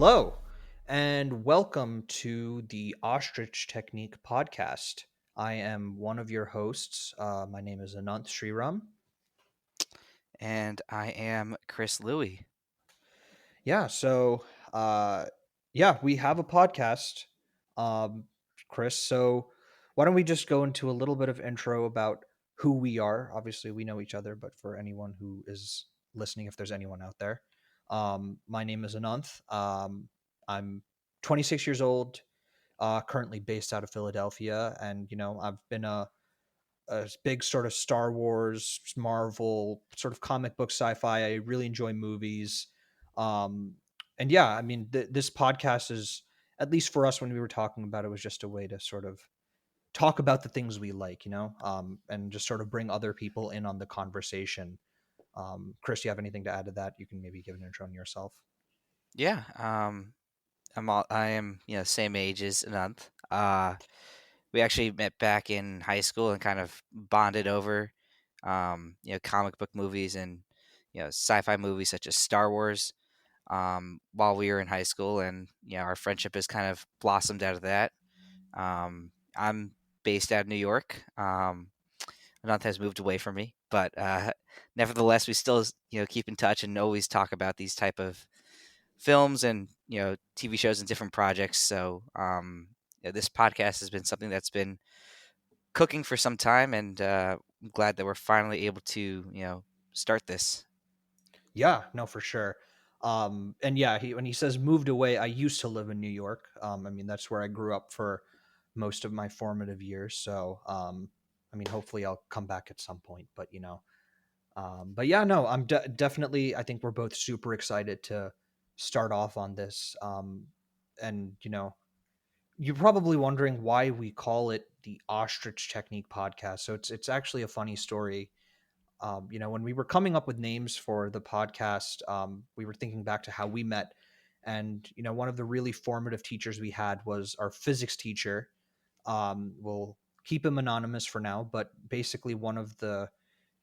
Hello, and welcome to the Ostrich Technique podcast. I am one of your hosts. My name is Ananth Sriram. And I am Chris Louie. Yeah, so uh, yeah, we have a podcast, um, Chris. So why don't we just go into a little bit of intro about who we are? Obviously, we know each other, but for anyone who is listening, if there's anyone out there, my name is Ananth. I'm 26 years old. Currently based out of Philadelphia, and I've been a big sort of Star Wars, Marvel, sort of comic book sci-fi. I really enjoy movies, um, and yeah, I mean, this podcast is, at least for us when we were talking about it, was just a way to sort of talk about the things we like, and just sort of bring other people in on the conversation. Chris, you have anything to add to that? You can maybe give an intro on yourself. Yeah, I am same age as Ananth. We actually met back in high school and kind of bonded over comic book movies and sci-fi movies such as Star Wars while we were in high school, and our friendship has kind of blossomed out of that. I'm based out of New York. Ananth has moved away from me, but nevertheless, we still keep in touch and always talk about these type of films and TV shows and different projects. So this podcast has been something that's been cooking for some time, and I'm glad that we're finally able to start this. Yeah, no, for sure. And yeah, when he says moved away, I used to live in New York. I mean, that's where I grew up for most of my formative years. So, I mean, hopefully I'll come back at some point, but yeah, no, I'm definitely, I think we're both super excited to start off on this. And, you're probably wondering why we call it the Ostrich Technique podcast. So it's actually a funny story. When we were coming up with names for the podcast, we were thinking back to how we met. And, one of the really formative teachers we had was our physics teacher. We'll keep him anonymous for now, but basically, one of the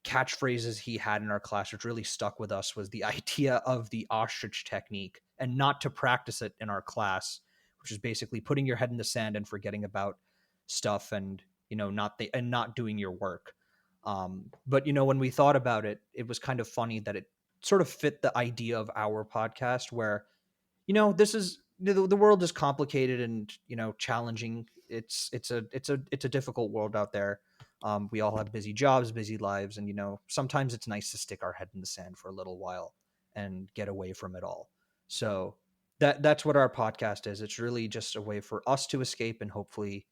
catchphrases he had in our class, which really stuck with us, was the idea of the ostrich technique, and not to practice it in our class, which is basically putting your head in the sand and forgetting about stuff, and not doing your work. But when we thought about it, it was kind of funny that it sort of fit the idea of our podcast, where this is the world is complicated and challenging. It's a difficult world out there. We all have busy jobs, busy lives, and sometimes it's nice to stick our head in the sand for a little while and get away from it all. So that's what our podcast is. It's really just a way for us to escape, and hopefully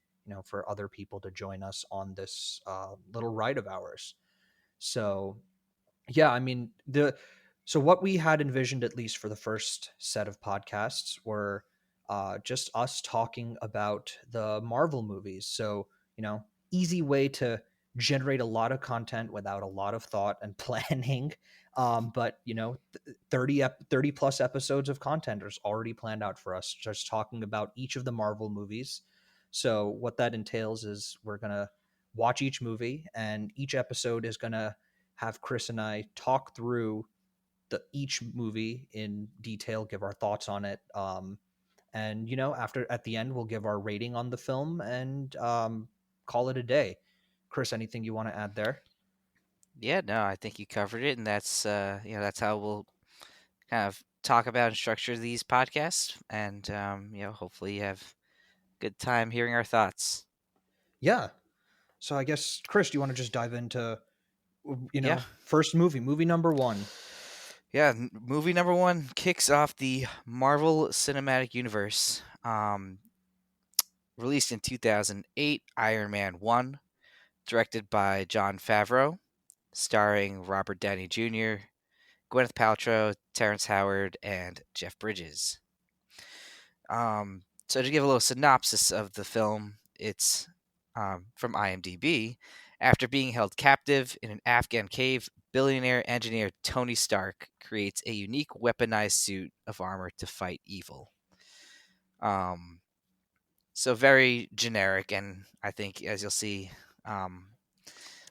for other people to join us on this little ride of ours. So yeah, I mean, so what we had envisioned, at least for the first set of podcasts, were just us talking about the Marvel movies. So, easy way to generate a lot of content without a lot of thought and planning. But 30 plus episodes of content is already planned out for us, just talking about each of the Marvel movies. So what that entails is we're gonna watch each movie, and each episode is gonna have Chris and I talk through each movie in detail, give our thoughts on it, and after, at the end, we'll give our rating on the film, and call it a day. Chris, anything you want to add there? Yeah, no, I think you covered it, and that's that's how we'll kind of talk about and structure these podcasts, and hopefully you have a good time hearing our thoughts. Yeah. So I guess, Chris, do you want to just dive into Yeah. first movie number one? Yeah, movie number one kicks off the Marvel Cinematic Universe. Released in 2008, Iron Man 1, directed by Jon Faverau, starring Robert Downey Jr., Gwenyth Paltrow, Terrence Howard, and Jeff Bridges. So, to give a little synopsis of the film, it's from IMDb. After being held captive in an Afghan cave, billionaire engineer Tony Stark creates a unique weaponized suit of armor to fight evil. Um, so very generic, and I think, as you'll see um,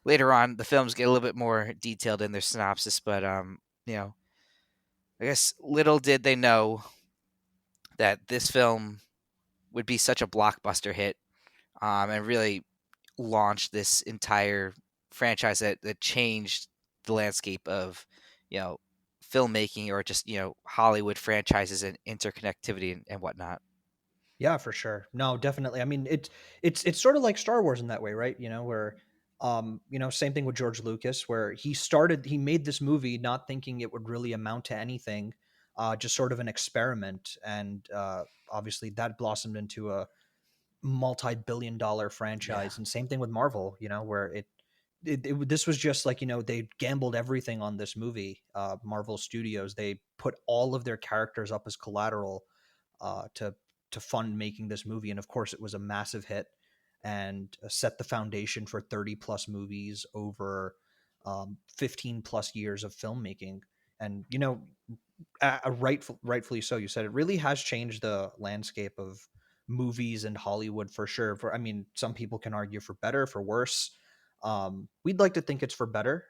later on, the films get a little bit more detailed in their synopsis. But you know, I guess little did they know that this film would be such a blockbuster hit, and really launch this entire franchise that changed the landscape of, you know, filmmaking or just, Hollywood franchises and interconnectivity and whatnot. Yeah, for sure. No, definitely. I mean, it's sort of like Star Wars in that way, right? Where same thing with George Lucas, where he made this movie not thinking it would really amount to anything, just sort of an experiment, and obviously that blossomed into a multi-billion-dollar Yeah. franchise. And same thing with Marvel, where this was just like, they gambled everything on this movie. Marvel Studios, they put all of their characters up as collateral to fund making this movie, and of course it was a massive hit and set the foundation for 30 plus movies over 15 plus years of filmmaking. And rightfully so. You said it really has changed the landscape of movies and Hollywood for sure. I mean, some people can argue for better, for worse. We'd like to think it's for better.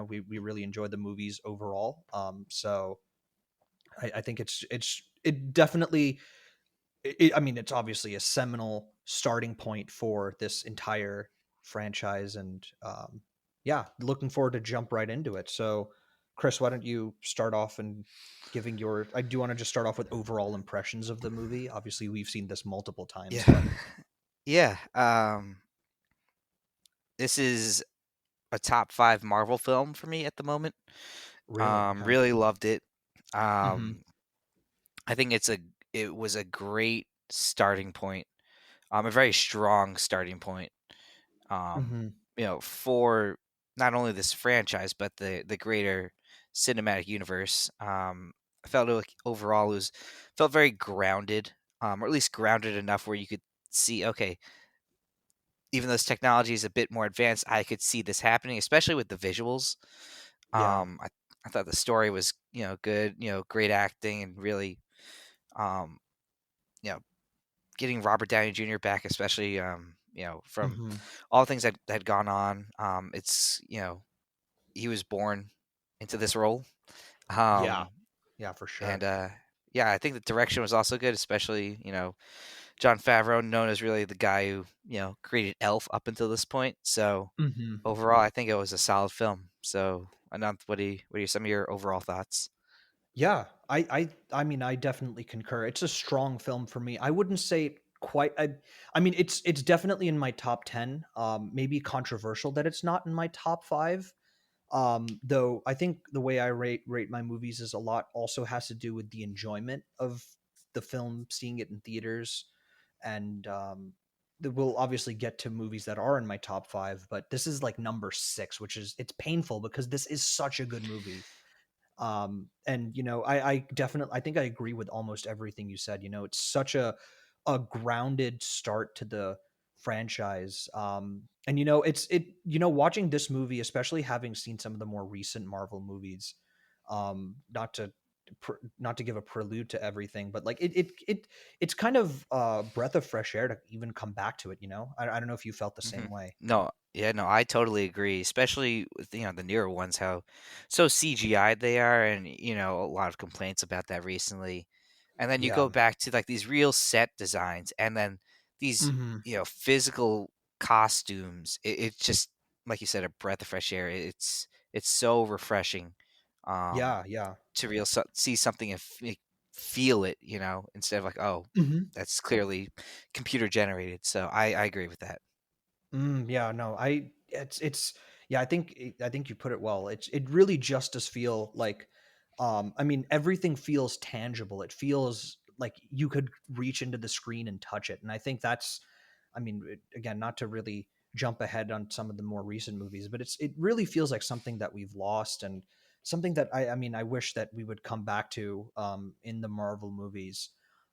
We really enjoy the movies overall. So I think it definitely. I mean, it's obviously a seminal starting point for this entire franchise, and yeah, looking forward to jump right into it. So, Chris, why don't you start off and giving your? I do want to just start off with overall impressions of the movie. Obviously, we've seen this multiple times, Yeah. but Yeah. This is a top 5 Marvel film for me at the moment. really, okay. Really loved it. Mm-hmm. Um, I think it was a great starting point, a very strong starting point, um, Mm-hmm. for not only this franchise but the greater cinematic universe. I felt like overall it was felt very grounded, or at least grounded enough where you could see, okay, even though this technology is a bit more advanced, I could see this happening, especially with the visuals. Yeah. I thought the story was, good, great acting, and really, um, you know, getting Robert Downey Jr. back, especially, from Mm-hmm. all the things that had gone on. He was born into this role. Yeah. Um, Yeah, for and sure. yeah, I think the direction was also good, especially, Jon Faverau, known as really the guy who, created Elf up until this point. So Mm-hmm. overall, I think it was a solid film. So, Anant, what are some of your overall thoughts? Yeah, I mean, I definitely concur. It's a strong film for me. I wouldn't say quite. I mean, it's definitely in my top 10. Maybe controversial that it's not in my top 5. Though I think the way I rate my movies is a lot also has to do with the enjoyment of the film, seeing it in theaters, and we'll obviously get to movies that are in my top 5. But this is like number 6, which is it's painful because this is such a good movie. And I definitely, I think I agree with almost everything you said. It's such a grounded start to the franchise. And watching this movie, especially having seen some of the more recent Marvel movies, not to not to give a prelude to everything, but like it's kind of a breath of fresh air to even come back to it. I don't know if you felt the Hmm. same way. No, yeah, no, I totally agree. Especially with, the newer ones, how so CGI'd they are, and a lot of complaints about that recently. And then you Yeah. go back to like these real set designs, and then these Hmm. physical costumes. It's just like you said, a breath of fresh air. It's so refreshing, um, Yeah. Yeah. to see something and feel it, instead of like, oh, that's clearly computer generated. So I agree with that. Yeah, no, it's yeah, I think you put it well. It really just does feel like, I mean, everything feels tangible. It feels like you could reach into the screen and touch it. And I think that's, I mean, again, not to really jump ahead on some of the more recent movies, but it really feels like something that we've lost, and something that I mean, I wish that we would come back to in the Marvel movies.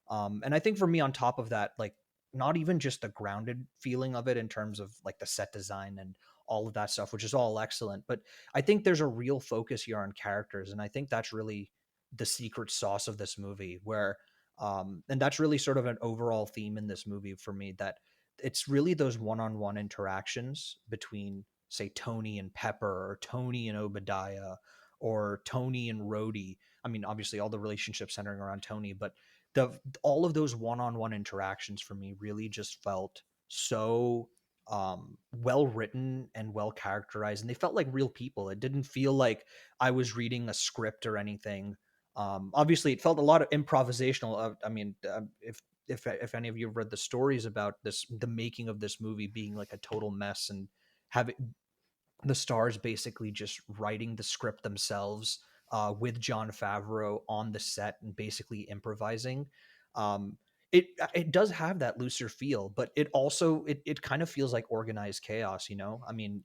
And I think for me, on top of that, like, not even just the grounded feeling of it in terms of like the set design and all of that stuff, which is all excellent, but I think there's a real focus here on characters, and I think that's really the secret sauce of this movie, where and that's really sort of an overall theme in this movie for me, that it's really those one-on-one interactions between, say, Tony and Pepper, or Tony and Obadiah, or Tony and Rhodey. I mean, obviously all the relationships centering around Tony, but the all of those one-on-one interactions for me really just felt so well written and well characterized, and they felt like real people. It didn't feel like I was reading a script or anything. Obviously, it felt a lot of improvisational. I mean, if any of you have read the stories about this, the making of this movie being like a total mess and having the stars basically just writing the script themselves with Jon Favreau on the set and basically improvising. Um, it does have that looser feel, but it also it kind of feels like organized chaos. You know, I mean,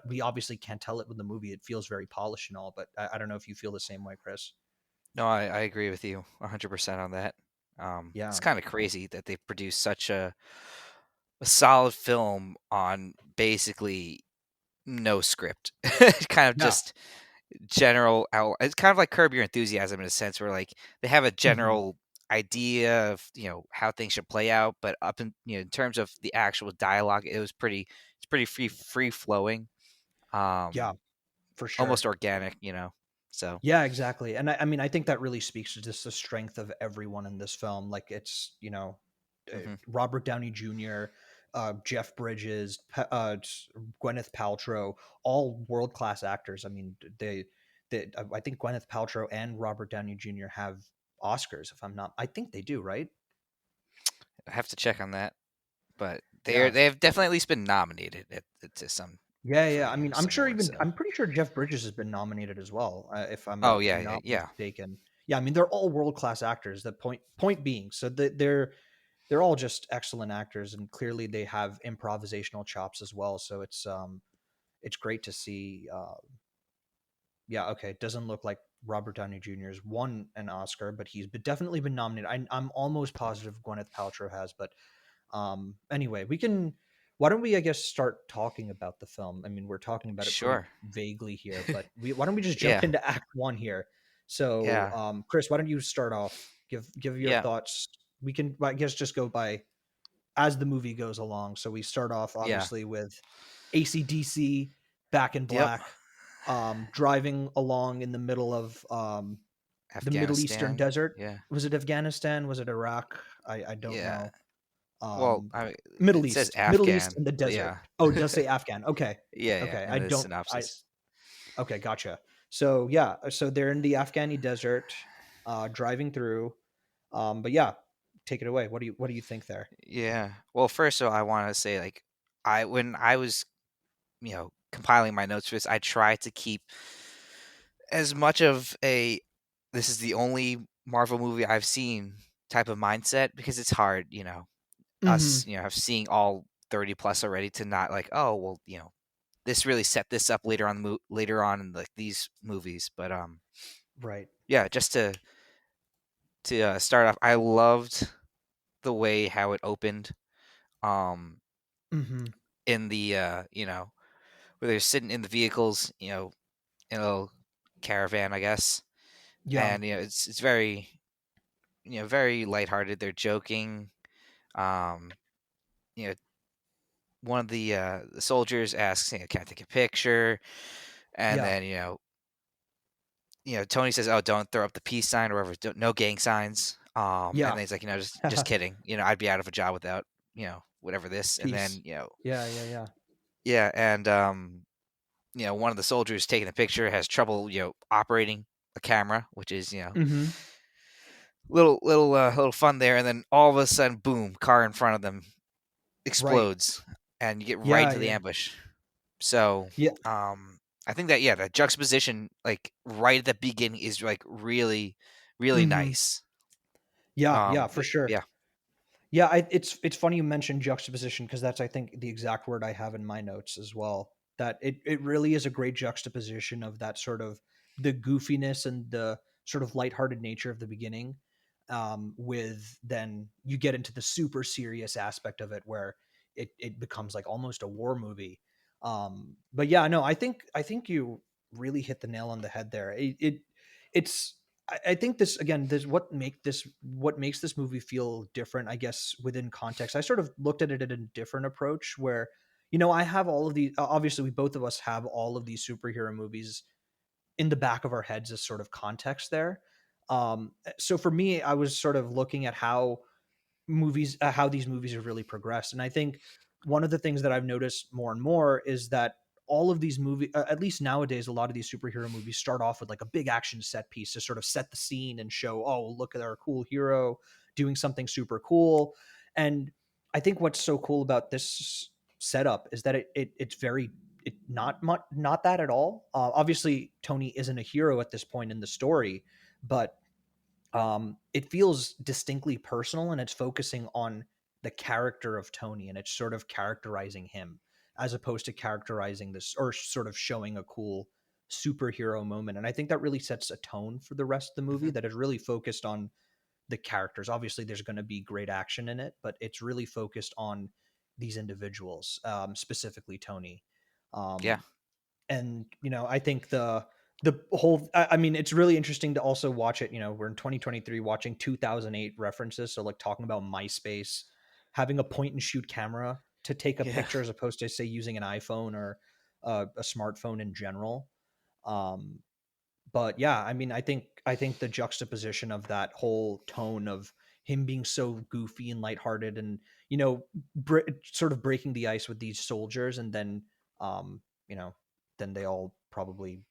we obviously can't tell it with the movie. It feels very polished and all, but I don't know if you feel the same way, Chris. No, I agree with you 100% on that. It's Yeah, kind of crazy that they produced such a solid film on basically no script. Kind of yeah, just general out. It's kind of like Curb Your Enthusiasm in a sense, where like they have a hmm general idea of how things should play out, but up in in terms of the actual dialogue, it's pretty free flowing, yeah, um, for sure. almost organic. So Yeah, exactly. And I mean, I think that really speaks to just the strength of everyone in this film. Like it's, hmm Robert Downey Jr., Jeff Bridges, Gwyneth Paltrow, all world class actors. I mean, I think Gwyneth Paltrow and Robert Downey Jr. have Oscars. If I'm not, I think they do, right? I have to check on that, but Yeah, they've definitely at least been nominated to some yeah, for yeah. I mean, some awards. So I'm pretty sure Jeff Bridges has been nominated as well, if I'm oh yeah, not yeah. mistaken. Yeah, I mean, they're all world class actors. The point being, so they're all just excellent actors, and clearly they have improvisational chops as well. So it's great to see. Yeah, okay, it doesn't look like Robert Downey Jr. has won an Oscar, but definitely been nominated. I'm almost positive Gwyneth Paltrow has, but anyway, we can. Why don't we, I guess, start talking about the film? I mean, we're talking about it pretty Sure. vaguely here, but why don't we just jump Yeah, into Act One here? So, yeah, Chris, why don't you start off? Give your yeah. thoughts. We can, I guess, just go by as the movie goes along. So we start off Yeah. obviously with ACDC, Back in Yep. Black, driving along in the middle of the Middle Eastern Afghanistan. desert. Yeah. Was it Afghanistan? Was it Iraq? I don't Yeah. know. Well, Um, it says Middle East Afghan, in the but desert. yeah. Oh, it does say Afghan. Okay, Yeah, yeah, okay. in the synopsis. Okay, gotcha. So yeah, so they're in the Afghani desert, driving through. But yeah, take it away. What do you think there? Yeah. Well, first, so I want to say, like, when I was, compiling my notes for this, I tried to keep as much of a this is the only Marvel movie I've seen type of mindset because it's hard, Mm-hmm. us, have seeing all 30 plus already to not like, oh, well, this really set this up later on later on in like these movies, but Right. yeah, just to start off, I loved the way how it opened, um, Mm-hmm. in the where they're sitting in the vehicles, in a little caravan, I guess, Yeah. and it's very very lighthearted. They're joking. Um, you know, one of the soldiers asks, "Can I take a picture?" And Yeah. then Tony says, "Oh, don't throw up the peace sign or whatever. No gang signs." And Yeah. then he's like, just kidding. I'd be out of a job without whatever this. And Peace. then Yeah. Yeah. Yeah. yeah, and one of the soldiers taking the picture has trouble operating a camera, which is Mm-hmm. little fun there. And then all of a sudden, boom, car in front of them Right. explodes, and you get right Yeah. into the Yeah. ambush. So, Yeah. I think that that juxtaposition, like right at the beginning, is like really, really Mm-hmm. nice. Yeah. Yeah. For sure. Yeah, Yeah, it's funny you mentioned juxtaposition because that's I think the exact word I have in my notes as well. That it really is a great juxtaposition of that sort of the goofiness and the sort of lighthearted nature of the beginning, with then you get into the super serious aspect of it where it becomes like almost a war movie. But yeah, no, I think you really hit the nail on the head there. It's I think this again, this what makes this movie feel different, I guess, within context. I sort of looked at it in a different approach where, I have all of these obviously we both of us have all of these superhero movies in the back of our heads as sort of context there. So for me, I was sort of looking at how these movies have really progressed, and I think one of the things that I've noticed more and more is that all of these movies, at least nowadays, a lot of these superhero movies start off with like a big action set piece to sort of set the scene and show, oh, look at our cool hero doing something super cool. And I think what's so cool about this setup is that it's very not much, not that at all. Obviously, Tony isn't a hero at this point in the story, but it feels distinctly personal, and it's focusing on the character of Tony, and it's sort of characterizing him as opposed to characterizing this or sort of showing a cool superhero moment. And I think that really sets a tone for the rest of the movie, Hmm. that is really focused on the characters. Obviously, there's going to be great action in it, but it's really focused on these individuals, specifically Tony. Yeah. Um, and I think the whole I mean, it's really interesting to also watch it. We're in 2023 watching 2008 references, so like talking about MySpace, having a point and shoot camera to take a Yeah. picture as opposed to say using an iPhone or a smartphone in general. Um but yeah, I mean, I think the juxtaposition of that whole tone of him being so goofy and lighthearted, and sort of breaking the ice with these soldiers, and then um you know then they all probably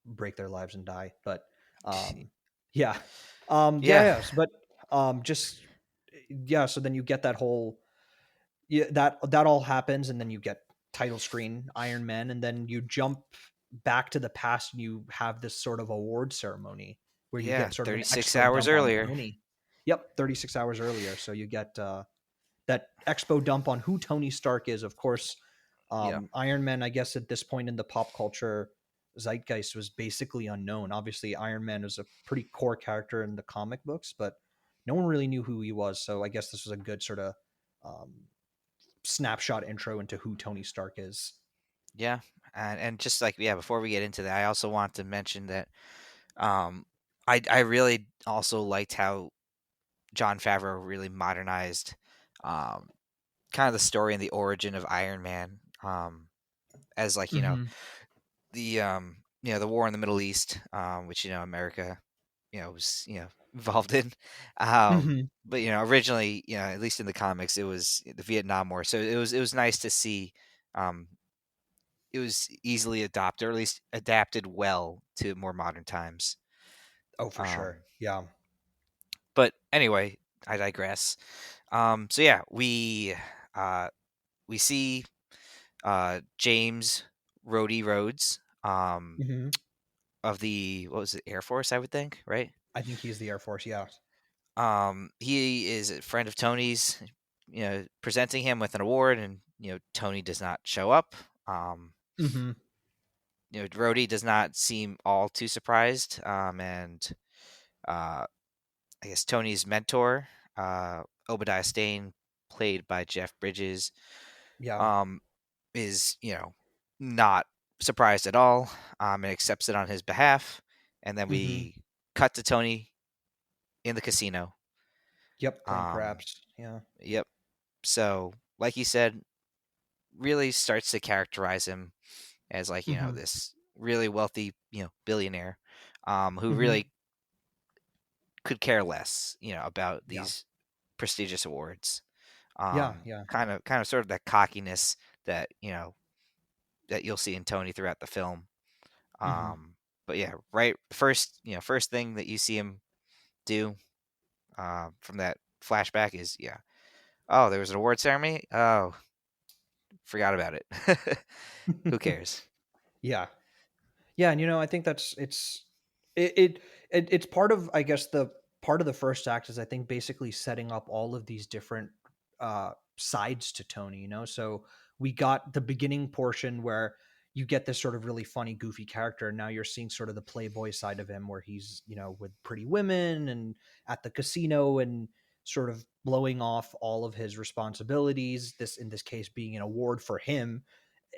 break their lives and die. But um yeah. Yeah, Yeah. yes, but just yeah, so then you get that whole, yeah, that all happens, and then you get title screen Iron Man, and then you jump back to the past, and you have this sort of award ceremony where you Yeah. get sort of an 36 expo hours dump on earlier. Tony. Yep, 36 hours earlier. So you get that expo dump on who Tony Stark is. Of course, Yeah. Iron Man, I guess at this point in the pop culture zeitgeist, was basically unknown. Obviously, Iron Man was a pretty core character in the comic books, but no one really knew who he was. So I guess this was a good sort of um, snapshot intro into who Tony Stark is. Yeah. And just like, yeah, before we get into that, I also want to mention that um I really also liked how Jon Favreau really modernized um kind of the story and the origin of Iron Man, as like, Mm-hmm. the war in the Middle East, which America was involved in. Mm-hmm. But originally, at least in the comics, it was the Vietnam War. So it was nice to see um it was easily adopted, or at least adapted well to more modern times. Oh, for sure. Um Yeah. but anyway, I digress. So yeah, uh we see James Rhodey Rhodes, Mm-hmm. of the, what was it, Air Force, I would think, right? I think he's the Air Force. Yeah. He is a friend of Tony's, presenting him with an award, and Tony does not show up. Um, Mm-hmm. Rhodey does not seem all too surprised, and uh, I guess Tony's mentor, Obadiah Stane, played by Jeff Bridges, Yeah. um, is not surprised at all, and accepts it on his behalf. And then Mm-hmm. we cut to Tony in the casino. Yep. Playing Um, craps. Yeah. yep. So, like you said, really starts to characterize him as like Mm-hmm. this really wealthy billionaire, who Mm-hmm. really could care less about Yeah. these prestigious awards. Yeah. Yeah. Kind of sort of that cockiness that that you'll see in Tony throughout the film. Mm-hmm. But yeah, right, first thing that you see him do, from that flashback is, yeah, oh, there was an award ceremony. Oh, forgot about it. Who cares? Yeah. Yeah, and I think it, it it's part of, I guess, the part of the first act is, I think, basically setting up all of these different sides to Tony. So we got the beginning portion where you get this sort of really funny, goofy character, and now you're seeing sort of the playboy side of him, where he's with pretty women and at the casino, and sort of blowing off all of his responsibilities. This, in this case, being an award for him,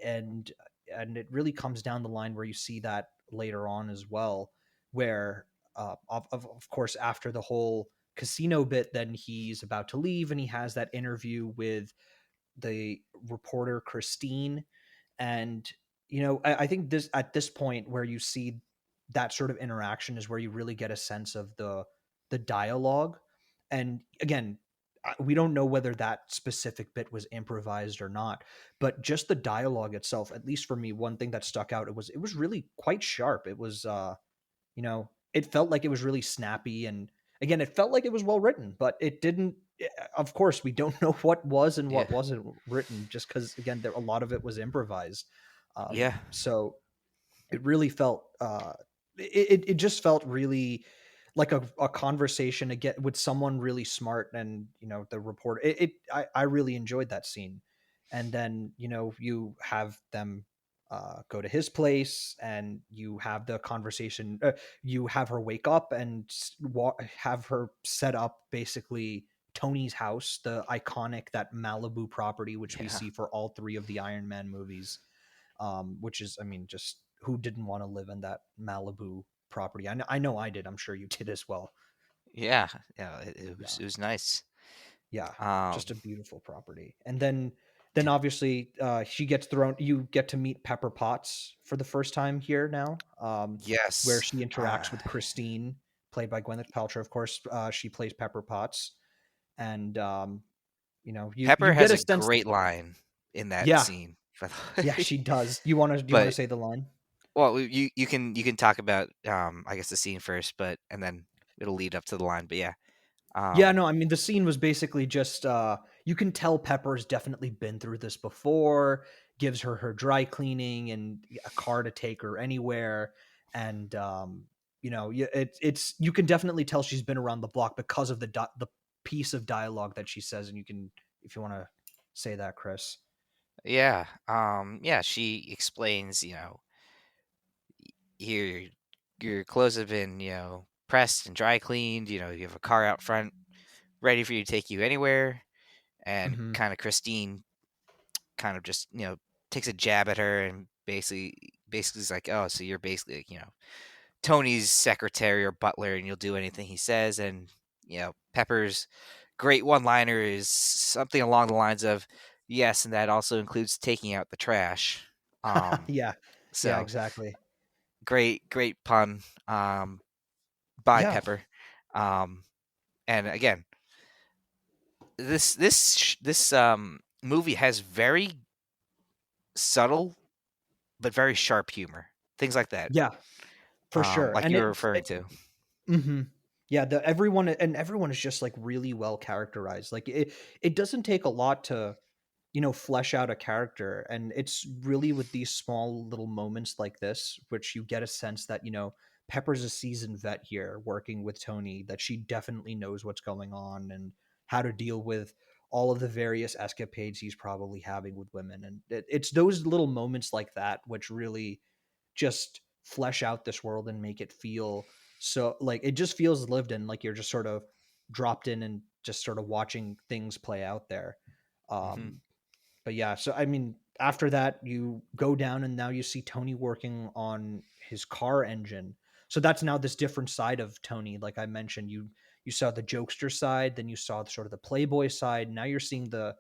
and it really comes down the line where you see that later on as well, where of course, after the whole casino bit, then he's about to leave, and he has that interview with the reporter Christine. And I think this, at this point, where you see that sort of interaction is where you really get a sense of the dialogue. And again, we don't know whether that specific bit was improvised or not, but just the dialogue itself, at least for me, one thing that stuck out, it was really quite sharp. It was it felt like it was really snappy, and again, it felt like it was well written, but it didn't. Of course, we don't know what was and Yeah. what wasn't written, just because again, a lot of it was improvised. Yeah. So it really felt it just felt really like a conversation again with someone really smart, and the reporter, I really enjoyed that scene. And then you have them go to his place, and you have the conversation, you have her wake up and have her set up basically Tony's house, the iconic, that Malibu property, which we Yeah. see for all three of the Iron Man movies, which is, I mean, just who didn't want to live in that Malibu property? I know I did. I'm sure you did as well. Yeah. Yeah. It was Yeah, it was nice. yeah, Um, just a beautiful property. And then d- obviously she gets thrown. You get to meet Pepper Potts for the first time here now, where yes. she interacts with Christine, played by Gwyneth Paltrow. Of course, she plays Pepper Potts, and you Pepper get has a a sense that great line in that yeah, scene. By the yeah, way. she does. Do you want to But say the line? well, you can talk about I guess the scene first, but and then it'll lead up to the line. But yeah. Yeah, Um, no, I mean, the scene was basically just you can tell Pepper's definitely been through this before, gives her dry cleaning and a car to take her anywhere. And it's you can definitely tell she's been around the block because of the piece of dialogue that she says. And you can, if you want to say that, Chris. yeah. Yeah, she explains, your your clothes have been, pressed and dry cleaned, you have a car out front ready for you to take you anywhere. And Hmm. kind of Christine kind of just, takes a jab at her and basically is like, "Oh, so you're basically like, Tony's secretary or butler and you'll do anything he says." And, Pepper's great one-liner is something along the lines of, "Yes, and that also includes taking out the trash." Um, Yeah, yeah, so exactly. great pun by Yeah, Pepper. Um, and again, this movie has very subtle but very sharp humor, things like that, yeah, for sure. like And you were referring to. mhm. Yeah, the everyone is just like really well characterized. Like it doesn't take a lot to, flesh out a character, and it's really with these small little moments like this which you get a sense that, Pepper's a seasoned vet here working with Tony, that she definitely knows what's going on and how to deal with all of the various escapades he's probably having with women. And it's those little moments like that which really just flesh out this world and make it feel so, like, it just feels lived in, like you're just sort of dropped in and just sort of watching things play out there. Hmm. um but yeah, so I mean, after that you go down and now you see Tony working on his car engine. So that's now this different side of Tony. Like I mentioned, you saw the jokester side, then you saw sort of the playboy side. Now you're seeing the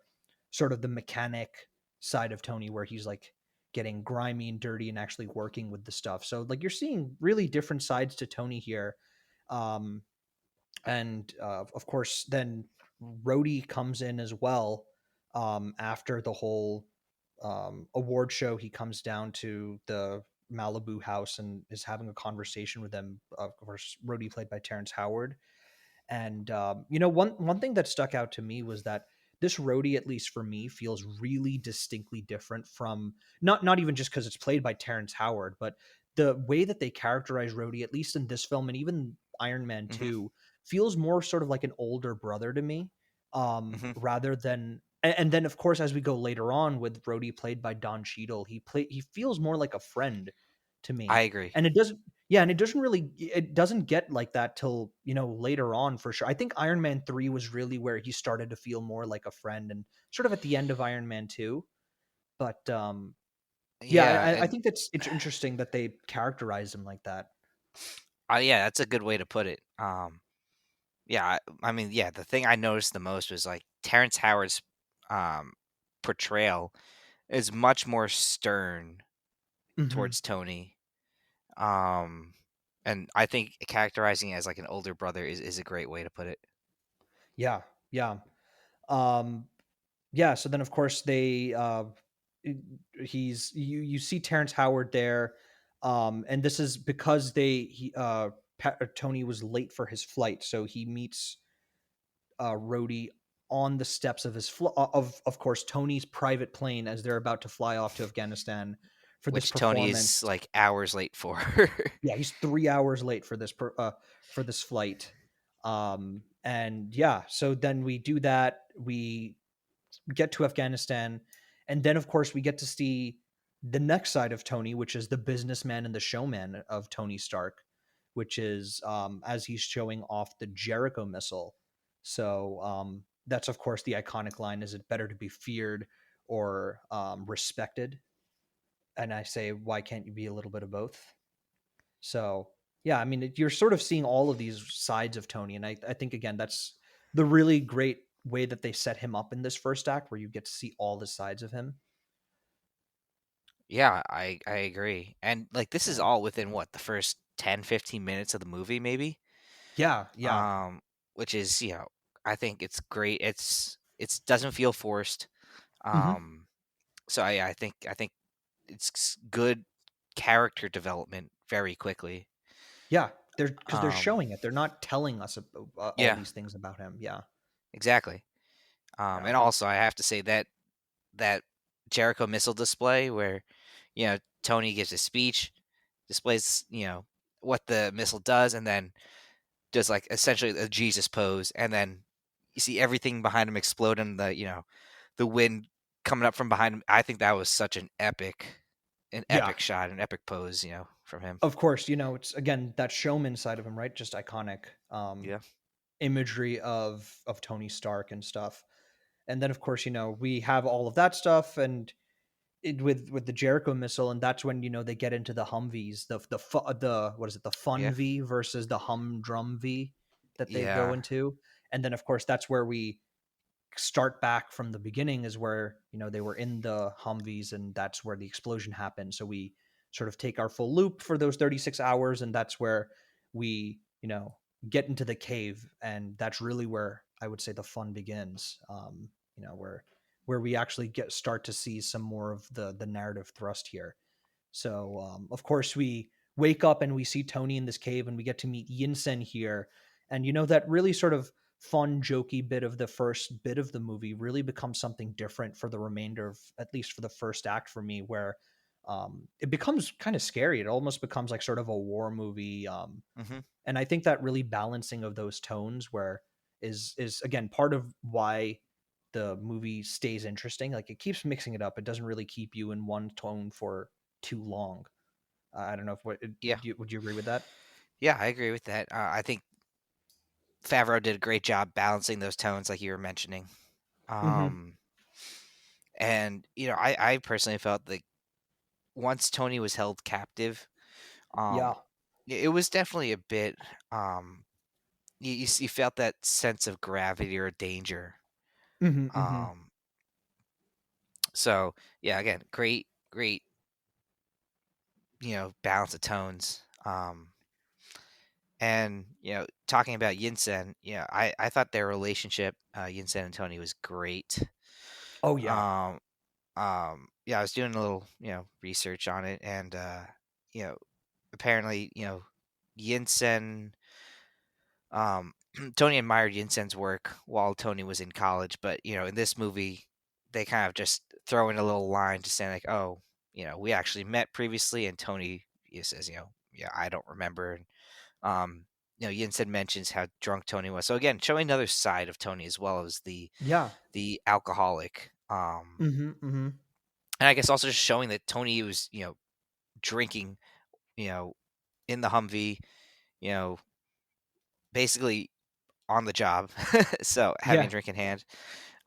sort of the mechanic side of Tony, where he's like getting grimy and dirty and actually working with the stuff. So like you're seeing really different sides to Tony here. Um, and of course, then Rhodey comes in as well. After the whole award show, he comes down to the Malibu house and is having a conversation with them. Of course, Rhodey played by Terrence Howard. And one thing that stuck out to me was that this roadie, at least for me, feels really distinctly different from, not even just because it's played by Terrence Howard, but the way that they characterize Rhodey, at least in this film and even Iron Man Hmm. 2, feels more sort of like an older brother to me, Hmm. rather than. And then, of course, as we go later on with Rhodey played by Don Cheadle, he feels more like a friend to I me. agree. And it doesn't, yeah, and it doesn't get like that till, later on, for sure. I think Iron Man 3 was really where he started to feel more like a friend, and sort of at the end of Iron Man 2. But yeah, Yeah, I and think it's interesting that they characterize him like that. yeah, that's a good way to put it. Yeah, I mean, yeah, the thing I noticed the most was like Terrence Howard's um, portrayal is much more stern Hmm. towards Tony. Um, And I think characterizing it as like an older brother is a great way to put it. Yeah, yeah. Um, yeah, so then of course i- you see Terrence Howard there, and this is because Tony was late for his flight, so he meets Rhodey on the steps of of course Tony's private plane as they're about to fly off to Afghanistan for this Which Tony is performance. like hours late for. Yeah, he's 3 hours late for this flight. And yeah, so then we do that. We get to Afghanistan, and then of course we get to see the next side of Tony, which is the businessman and the showman of Tony Stark, which is as he's showing off the Jericho missile. So that's of course the iconic line: "Is it better to be feared or respected?" And I say, "Why can't you be a little bit of both?" So yeah, I mean, you're sort of seeing all of these sides of Tony, and I think again that's the really great way that they set him up in this first act, where you get to see all the sides of him. Yeah, I agree. And like this is Yeah, all within what, the first 10, 15 minutes of the movie maybe? yeah, yeah. Um which is, I think it's great. It's doesn't feel forced. Hmm. Um so I think it's good character development very quickly. Yeah, they're because they're Um showing it. They're not telling us all yeah, these things about him. Yeah, exactly. yeah, And also I have to say that that Jericho missile display where, Tony gives a speech, displays, what the missile does, and then does like essentially a Jesus pose, and then you see everything behind him explode and the wind coming up from behind him. I think that was such an yeah. epic shot, an epic pose, from him. Of course, it's again that showman side of him, right? Just iconic Yeah. imagery of Tony Stark and stuff. And then of course, we have all of that stuff, and with the Jericho missile, and that's when they get into the Humvees, the what is it, the Fun Yeah. V versus the Humdrum V that they go Yeah. into, and then of course that's where we start back from the beginning, is where they were in the Humvees, and that's where the explosion happened. So we sort of take our full loop for those 36 hours, and that's where we get into the cave, and that's really where I would say the fun begins. Where we actually start to see some more of the narrative thrust here. So, of course, we wake up and we see Tony in this cave, and we get to meet Yinsen here. And that really sort of fun, jokey bit of the first bit of the movie really becomes something different for the remainder of, at least for the first act for me, where it becomes kind of scary. It almost becomes like sort of a war movie. Hmm. And I think that really balancing of those tones, where is again part of why the movie stays interesting. Like, it keeps mixing it up. It doesn't really keep you in one tone for too long. I don't know if Yeah. would you agree with that? Yeah, I agree with that. I think Favreau did a great job balancing those tones, like you were mentioning. Hmm. Um, and I personally felt like once Tony was held captive, Yeah. um, it was definitely a bit. You felt that sense of gravity or danger. Hmm. Hmm. Um, so yeah, again, great, balance of tones. And talking about Yinsen, I thought their relationship, Yinsen and Tony, was great. Oh yeah. Um, yeah, I was doing a little, research on it, and you know, apparently, Yinsen, um, Tony admired Yinsen's work while Tony was in college, but in this movie, they kind of just throw in a little line to say like, oh, we actually met previously, and Tony, says, yeah, I don't remember. And, Yinsen mentions how drunk Tony was. So again, showing another side of Tony as well as Yeah. the alcoholic. Hmm. Hmm. And I guess also just showing that Tony was, drinking, you know, in the Humvee, you know, basically on the job. So having a Yeah. drink in hand,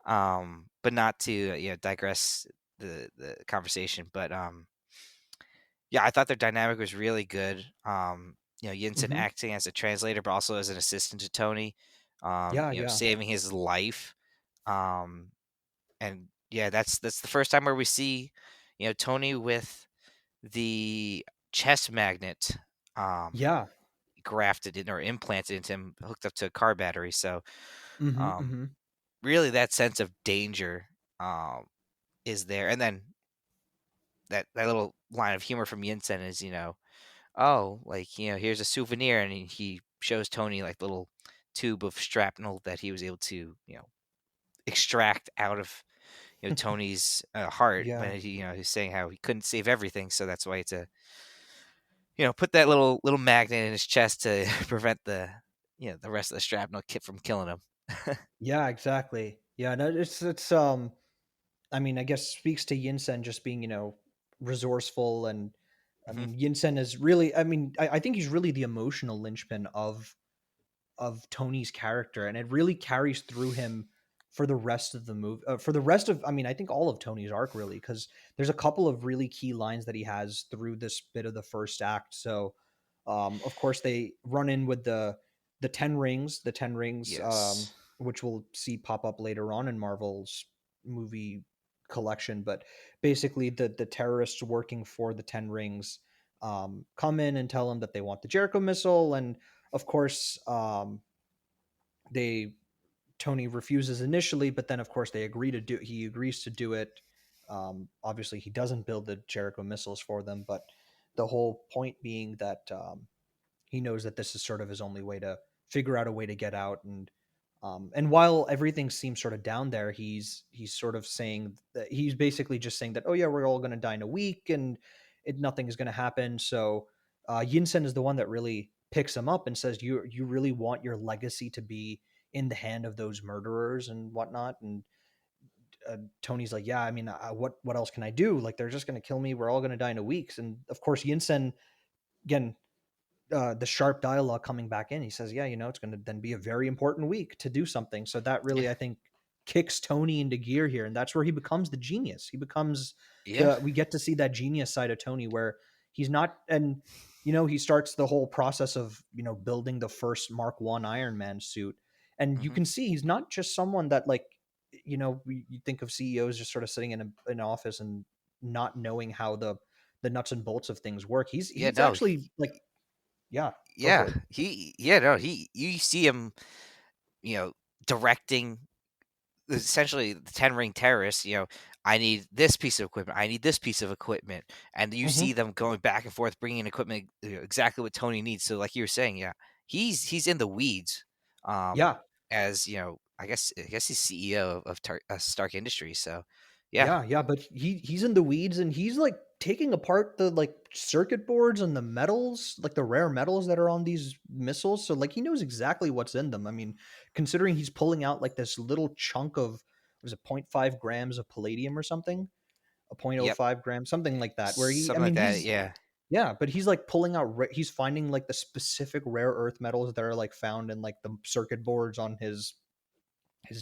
but not to, digress the conversation. But yeah, I thought their dynamic was really good. Yinsen Hmm. acting as a translator, but also as an assistant to Tony, Yeah. Yeah. saving his life. Um, and yeah, that's the first time where we see, Tony with the chest magnet. Um, Yeah. grafted in or implanted into him, hooked up to a car battery. So Mhm, um, mhm. really, that sense of danger is there. And then that little line of humor from Yinsen is, oh, like, here's a souvenir, and he shows Tony like little tube of shrapnel that he was able to, extract out of Tony's heart Yeah. when he's saying how he couldn't save everything, so that's why he had to put that little magnet in his chest to prevent the rest of the shrapnel kit from killing him. Yeah, exactly. Yeah, no, it's I mean, I guess speaks to Yinsen just being, resourceful. And I Hmm. mean, Yinsen is really, I mean, I think he's really the emotional linchpin of Tony's character, and it really carries through him for the rest of the movie. For the rest of, I mean, I think all of Tony's arc really, because there's a couple of really key lines that he has through this bit of the first act. So, of course, they run in with the 10 rings, Yes. which we'll see pop up later on in Marvel's movie collection. But basically, the terrorists working for the 10 rings come in and tell him that they want the Jericho missile. And of course, they Tony refuses initially, but then of course he agrees to do it. Obviously, he doesn't build the Jericho missiles for them, but the whole point being that he knows that this is sort of his only way to figure out a way to get out. And while everything seems sort of down there, he's sort of saying that he's basically just saying that, oh yeah, we're all going to die in a week, and nothing is going to happen. So Yinsen is the one that really picks him up and says, you really want your legacy to be in the hand of those murderers and whatnot. And Tony's like, yeah, I mean, what else can I do? Like, they're just going to kill me. We're all going to die in a week. And of course, Yinsen, again, the sharp dialogue coming back in, he says, yeah, it's going to then be a very important week to do something. So that really, Yeah. I think, kicks Tony into gear here. And that's where he becomes the genius. He becomes Yeah. we get to see that genius side of Tony where he's not, and, he starts the whole process of, building the first Mark One Iron Man suit. And you Hmm. can see he's not just someone that, like, you think of CEOs just sort of sitting in an office and not knowing how the nuts and bolts of things work. He's Yeah. he's No. actually like, yeah, go for Yeah. it. He. Yeah. No. You see him. You know, directing essentially the 10 ring terrorists. I need this piece of equipment, I need this piece of equipment, and you Mhm. see them going back and forth bringing in equipment, exactly what Tony needs. So like you were saying, yeah, he's in the weeds, Yeah. as I guess he's CEO of Stark Industries. So yeah. Yeah, yeah, but he's in the weeds, and he's, like, taking apart the, like, circuit boards and the metals, like, the rare metals that are on these missiles. So, like, he knows exactly what's in them. I mean, considering he's pulling out, like, this little chunk of, was it 0.5 grams of palladium or something? A Yep. 0.05 grams, something like that, where I Something like mean, that. Yeah. yeah, but he's, like, pulling out he's finding, like, the specific rare earth metals that are, like, found in, like, the circuit boards on his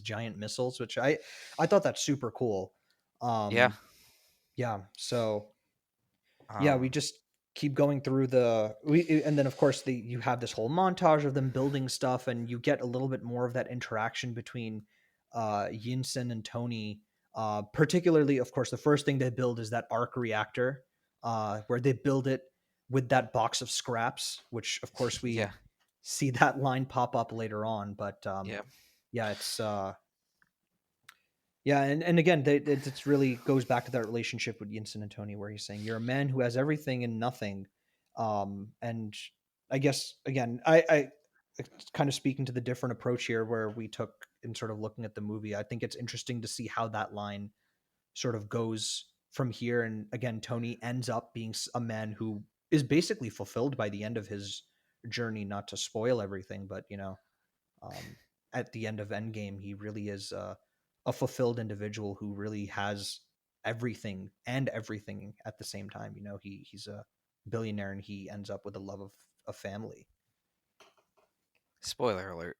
giant missiles, which I thought that's super cool. Yeah. Yeah, so yeah, we um just keep going through and then of course you have this whole montage of them building stuff, and you get a little bit more of that interaction between Yinsen and Tony. Particularly, of course, the first thing they build is that arc reactor, where they build it with that box of scraps, which of course we yeah. see that line pop up later on. But Yeah. yeah, it's yeah, and again, it's really goes back to that relationship with Yinsen and Tony, where he's saying, "You're a man who has everything and nothing." And I guess again, I it's kind of speaking to the different approach here where we took in sort of looking at the movie. I think it's interesting to see how that line sort of goes from here. And again, Tony ends up being a man who is basically fulfilled by the end of his journey. Not to spoil everything, but um, at the end of Endgame, he really is a fulfilled individual who really has everything and everything at the same time. He's a billionaire, and he ends up with a love of a family. Spoiler alert.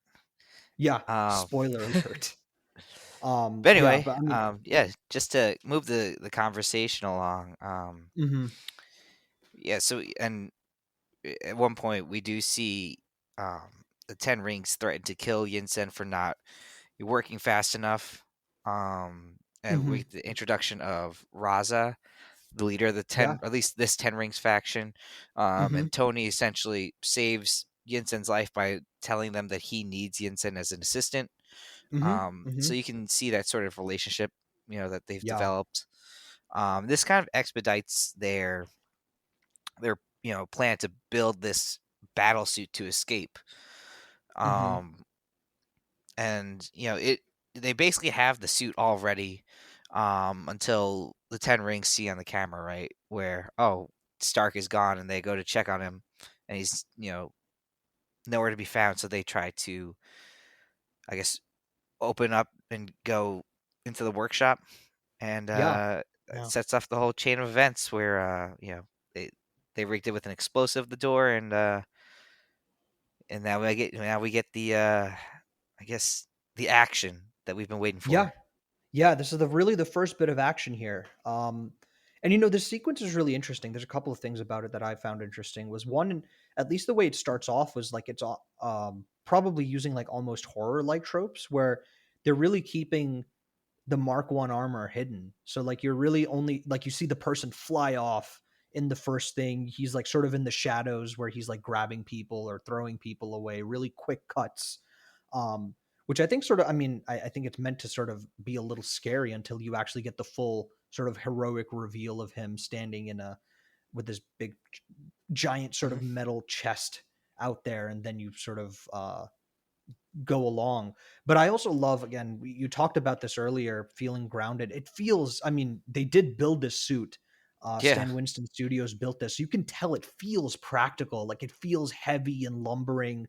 Yeah, um spoiler alert. but Yeah, anyway, but I mean, yeah, just to move the conversation along. mhm, Yeah, so and at one point we do see the 10 rings threaten to kill Yinsen for not working fast enough. And mhm, with the introduction of Raza, the leader of the yeah, 10, or at least this 10 rings faction, mhm, and Tony essentially saves. Yinsen's life by telling them that he needs Yinsen as an assistant. Mhm. So Mhm. you can see that sort of relationship, that they've Yeah. developed. This kind of expedites their plan to build this battle suit to escape. Mhm. Um, and they basically have the suit all ready until the Ten Rings see on the camera, right, where Stark is gone, and they go to check on him, and he's nowhere to be found. So they try to, I guess, open up and go into the workshop, and Yeah. it Yeah. sets off the whole chain of events where they they rigged it with an explosive at the door, and now we get the I guess the action that we've been waiting Yeah. for. Yeah, this is the first bit of action here. And this sequence is really interesting. There's a couple of things about it that I found interesting. Was one, at least the way it starts off was like probably using like almost horror like tropes where they're really keeping the Mark One armor hidden. So like you're really only like you see the person fly off in the first thing. He's like sort of in the shadows where he's like grabbing people or throwing people away. Really quick cuts. Um, which I think sort of, I think it's meant to sort of be a little scary until you actually get the full sort of heroic reveal of him standing with this big giant sort Hmm. of metal chest out there, and then you sort of go along. But I also love, again, you talked about this earlier, feeling grounded. It feels, they did build this suit. Yeah, Stan Winston Studios built this. You can tell it feels practical, like it feels heavy and lumbering.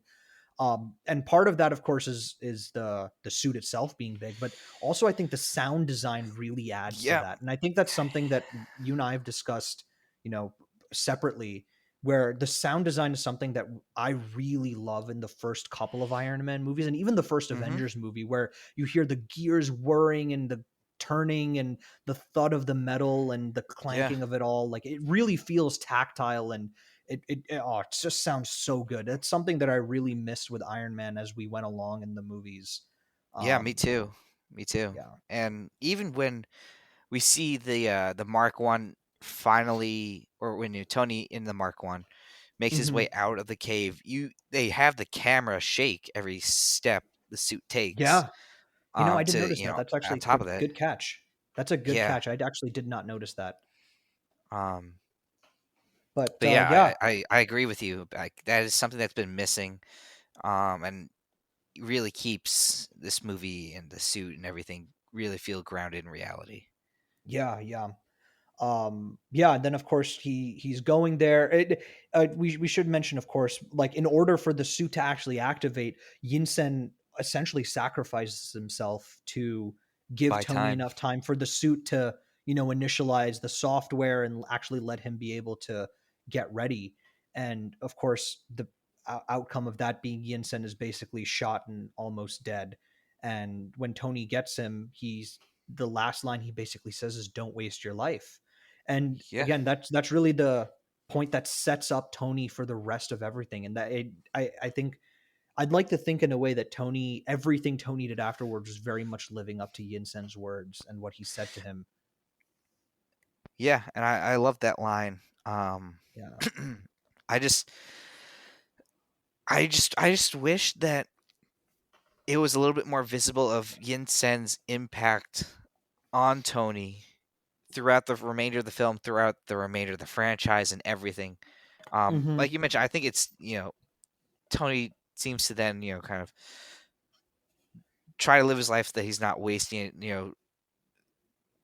And part of that, of course, is the suit itself being big, but also I think the sound design really adds to yeah, that. And I think that's something that you and I have discussed, you know, separately, where the sound design is something that I really love in the first couple of Iron Man movies and even the first hmm, Avengers movie, where you hear the gears whirring and the turning and the thud of the metal and the yeah, clanking of it all. Like it really feels tactile, and it just sounds so good. It's something that I really missed with Iron Man as we went along in the movies. yeah. Me Um, too, me too. yeah. And even when we see the Mark One finally, or when Tony in the Mark One makes his Hmm. way out of the cave, they have the camera shake every step the suit takes. Yeah. I didn't To notice that. That's on actually top of that, good catch. That's a good yeah. catch. I actually did not notice that. Um, But but yeah, yeah, I agree with you. Like, that is something that's been missing, and really keeps this movie and the suit and everything really feel grounded in reality. yeah, yeah. Yeah, and then of course he's going there. We should mention, of course, like in order for the suit to actually activate, Yinsen essentially sacrifices himself to give By Tony time, enough time for the suit to initialize the software and actually let him be able to get ready. And of course the outcome of that being Yinsen is basically shot and almost dead. And when Tony gets him, he's the last line he basically says is "Don't waste your life." And yeah, again, that's really the point that sets up Tony for the rest of everything. And I think I'd like to think in a way that everything Tony did afterwards was very much living up to Yinsen's words and what he said to him. yeah. And I love that line. Yeah. I just I just wish that it was a little bit more visible of Yin Sen's impact on Tony throughout the remainder of the film, throughout the remainder of the franchise, and everything. Hmm. Like you mentioned, I think it's Tony seems to then kind of try to live his life, that he's not wasting it,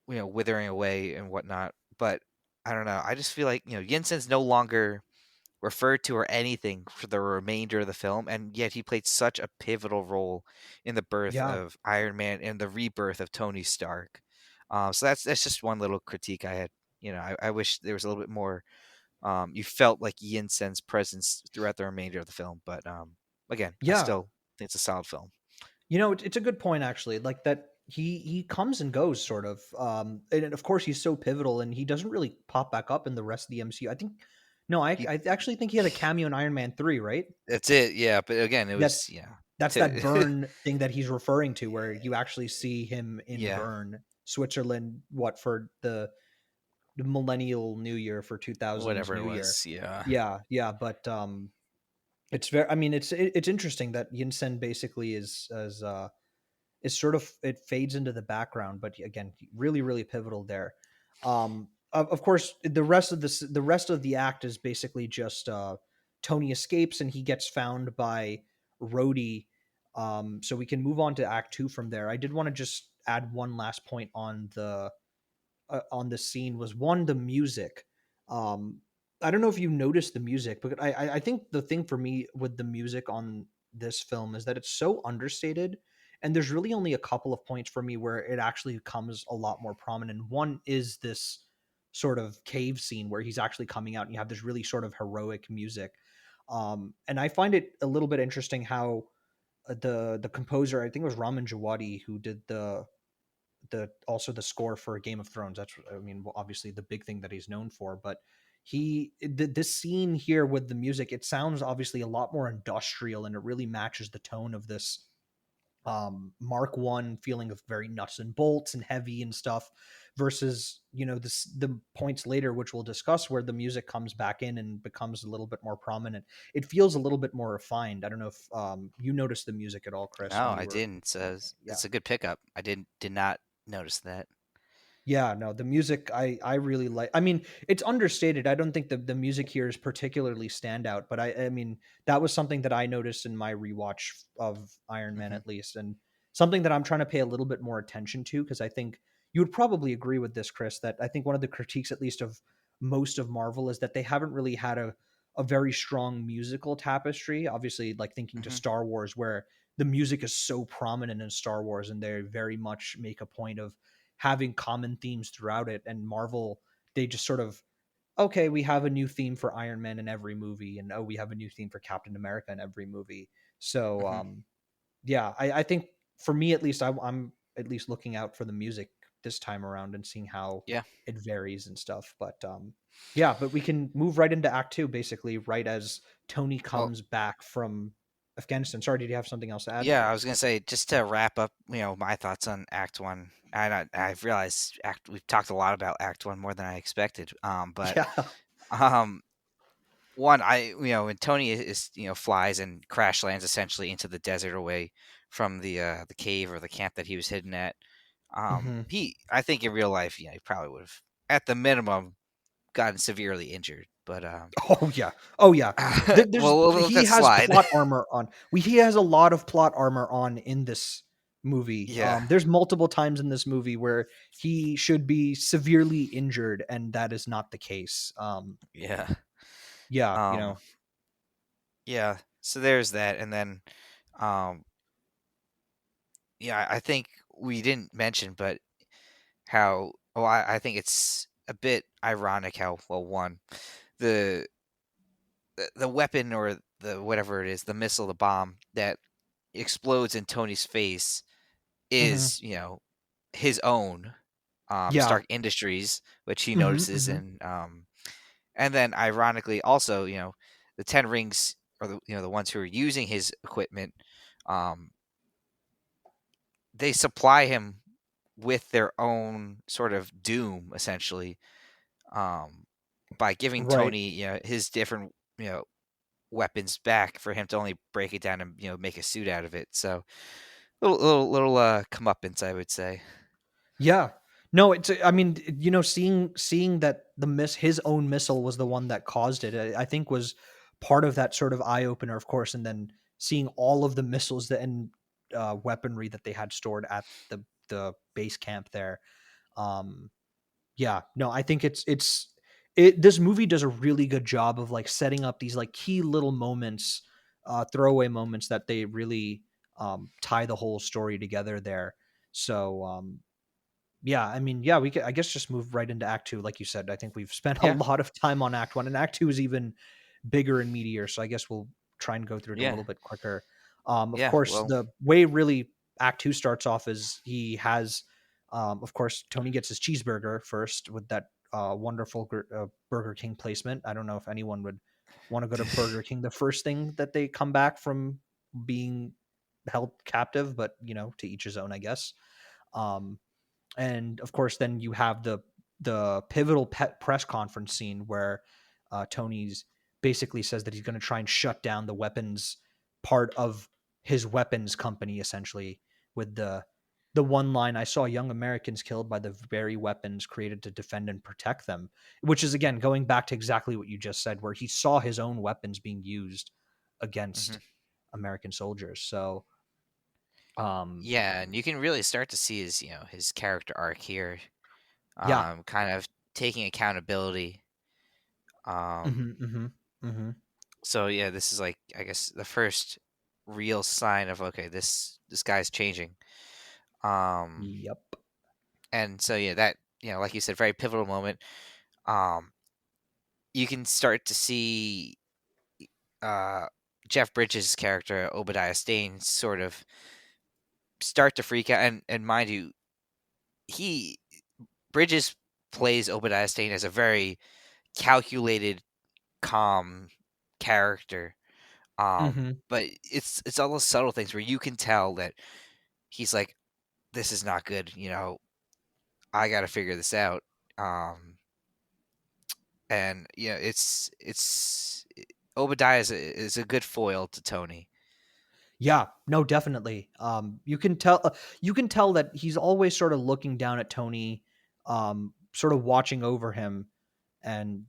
withering away and whatnot. But I don't know. I just feel like Yinsen's no longer referred to or anything for the remainder of the film, and yet he played such a pivotal role in the birth Yeah. of Iron Man and the rebirth of Tony Stark. So that's just one little critique I had. I wish there was a little bit more. You felt like Yinsen's presence throughout the remainder of the film, but again, I Yeah. still think it's a solid film. It's a good point actually. Like that he comes and goes sort of. And of course he's so pivotal and he doesn't really pop back up in the rest of the MCU. I think no, He, I actually think he had a cameo in Iron Man 3, right? that's it, yeah. But again, it That's was that's that to Bern thing that he's referring to, where you actually see him in yeah, Bern, Switzerland, what for the millennial New Year for 2000s whatever it New Year. was, yeah, Yeah, yeah, but It's very. I mean, it's interesting that Yinsen basically is sort of, it fades into the background, but again, really, really pivotal there. Of course, the rest of the act is basically just Tony escapes and he gets found by Rhodey. So we can move on to Act Two from there. I did want to just add one last point on the scene was one, the music. Um, I don't know if you noticed the music, but I think the thing for me with the music on this film is that it's so understated, and there's really only a couple of points for me where it actually becomes a lot more prominent. One is this sort of cave scene where he's actually coming out, and you have this really sort of heroic music. And I find it a little bit interesting how the composer, I think it was Ramin Djawadi, who did the also the score for Game of Thrones. That's, I mean, well, obviously the big thing that he's known for, but this scene here with the music, it sounds obviously a lot more industrial, and it really matches the tone of this Mark One feeling of very nuts and bolts and heavy and stuff, versus, you know, the points later which we'll discuss where the music comes back in and becomes a little bit more prominent. It feels a little bit more refined. I don't know if you noticed the music at all, Chris, No, when you I were didn't. So watching it. Yeah. it's a good pickup. I did not notice that. Yeah, no, the music I really like. I mean, it's understated. I don't think the music here is particularly standout, but I mean, that was something that I noticed in my rewatch of Iron Man, Hmm. at least, and something that I'm trying to pay a little bit more attention to, because I think you would probably agree with this, Chris, that I think one of the critiques, at least of most of Marvel, is that they haven't really had a very strong musical tapestry. Obviously, like thinking to Hmm. Star Wars, where the music is so prominent in Star Wars, and they very much make a point of having common themes throughout it. And Marvel, they just sort of, okay, we have a new theme for Iron Man in every movie, and oh, we have a new theme for Captain America in every movie. So Hmm. yeah, I think for me at least, I'm at least looking out for the music this time around and seeing how Yeah. it varies and stuff. But yeah, but we can move right into Act Two, basically, right as Tony Well, comes back from Afghanistan. Sorry, did you have something else to add? yeah, I was gonna say just to wrap up, my thoughts on Act One. And I've realized we've talked a lot about Act One more than I expected. But Yeah. um, one, when Tony is flies and crash lands essentially into the desert away from the cave or the camp that he was hidden at. Hmm. I think in real life, he probably would have at the minimum gotten severely injured. But Oh yeah. Oh yeah. There's we'll let he that has slide. plot armor on. He has a lot of plot armor on in this movie. Yeah, There's multiple times in this movie where he should be severely injured, and that is not the case. yeah, Yeah, you um, know. yeah. So there's that, and then, um, yeah, I think we didn't mention, but how? Well, I think it's a bit ironic how one the the weapon or the whatever it is, the missile, the bomb that explodes in Tony's face Hmm. is, his own, Yeah. Stark Industries, which he Hmm. notices, Hmm. and then ironically also, the Ten Rings or the ones who are using his equipment, um, they supply him with their own sort of doom essentially, um, by giving Right. Tony, his different, weapons back for him to only break it down and make a suit out of it. So little comeuppance, I would say. Yeah. No, it's, I mean, you know, seeing that his own missile was the one that caused it, I think was part of that sort of eye opener, of course, and then seeing all of the missiles that and weaponry that they had stored at the base camp there. Um, yeah, no, I think this movie does a really good job of like setting up these like key little moments, throwaway moments that they really tie the whole story together there. So yeah, I mean, yeah, we could, I guess, just move right into Act Two. Like you said, I think we've spent a Yeah, lot of time on Act One, and Act Two is even bigger and meatier. So I guess we'll try and go through it a yeah, little bit quicker. Of yeah. course, Well, the way really Act Two starts off is he has, of course, Tony gets his cheeseburger first with that wonderful Burger King placement. I don't know if anyone would want to go to Burger King the first thing that they come back from being held captive, but you know, to each his own, I guess. Um, and of course then you have the pivotal press conference scene where Tony's basically says that he's going to try and shut down the weapons part of his weapons company, essentially, with the one line, "I saw young Americans killed by the very weapons created to defend and protect them," which is, again, going back to exactly what you just said, where he saw his own weapons being used Hmm. against American soldiers. So, um, Yeah, and you can really start to see his character arc here, yeah. kind of taking accountability. Um, Hmm. Hmm. Hmm. so yeah, this is like, I guess, the first real sign of, okay, this guy's changing. Um, Yep. and so yeah, that, like you said, very pivotal moment. Um, you can start to see uh Jeff Bridges' character Obadiah Stane sort of start to freak out, and mind you, he Bridges plays Obadiah Stane as a very calculated, calm character. Hmm. But it's all those subtle things where you can tell that he's like, this is not good. I got to figure this out. Um, and Obadiah is a good foil to Tony. Yeah, no, definitely. You can tell that he's always sort of looking down at Tony, sort of watching over him, and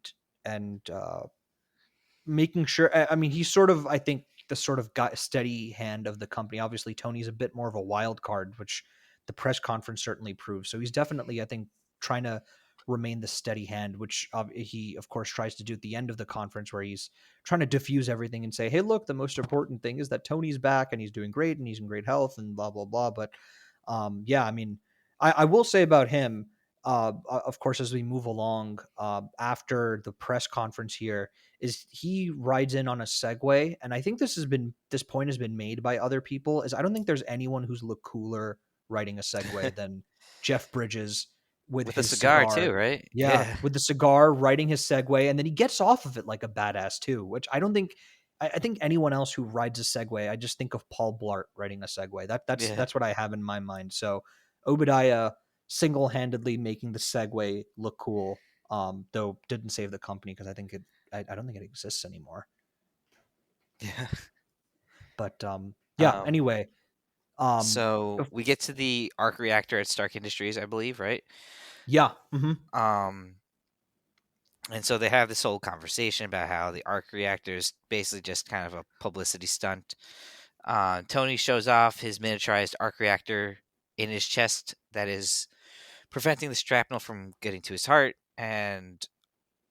and making sure. I mean, he's sort of, I think, the sort of steady hand of the company. Obviously, Tony's a bit more of a wild card, which the press conference certainly proves. So he's definitely, I think, trying to remain the steady hand, which he, of course, tries to do at the end of the conference, where he's trying to diffuse everything and say, "Hey, look, the most important thing is that Tony's back and he's doing great and he's in great health and blah blah blah." But yeah, I mean, I will say about him. Of course, as we move along, after the press conference here, is he rides in on a Segway, and I think this point has been made by other people. Is I don't think there's anyone who's looked cooler riding a Segway than Jeff Bridges with With a his cigar too, cigar. right? Yeah, Yeah. with the cigar, riding his Segway, and then he gets off of it like a badass too. Which I don't think. I think anyone else who rides a Segway, I just think of Paul Blart riding a Segway. Yeah. That's what I have in my mind. So Obadiah single-handedly making the Segway look cool. Though didn't save the company because I don't think it exists anymore. Yeah. But yeah. Um, Anyway, um, so of- we get to the arc reactor at Stark Industries, I believe, right? yeah. Hmm. Um, and so they have this whole conversation about how the arc reactor is basically just kind of a publicity stunt. Tony shows off his miniaturized arc reactor in his chest that is preventing the shrapnel from getting to his heart, and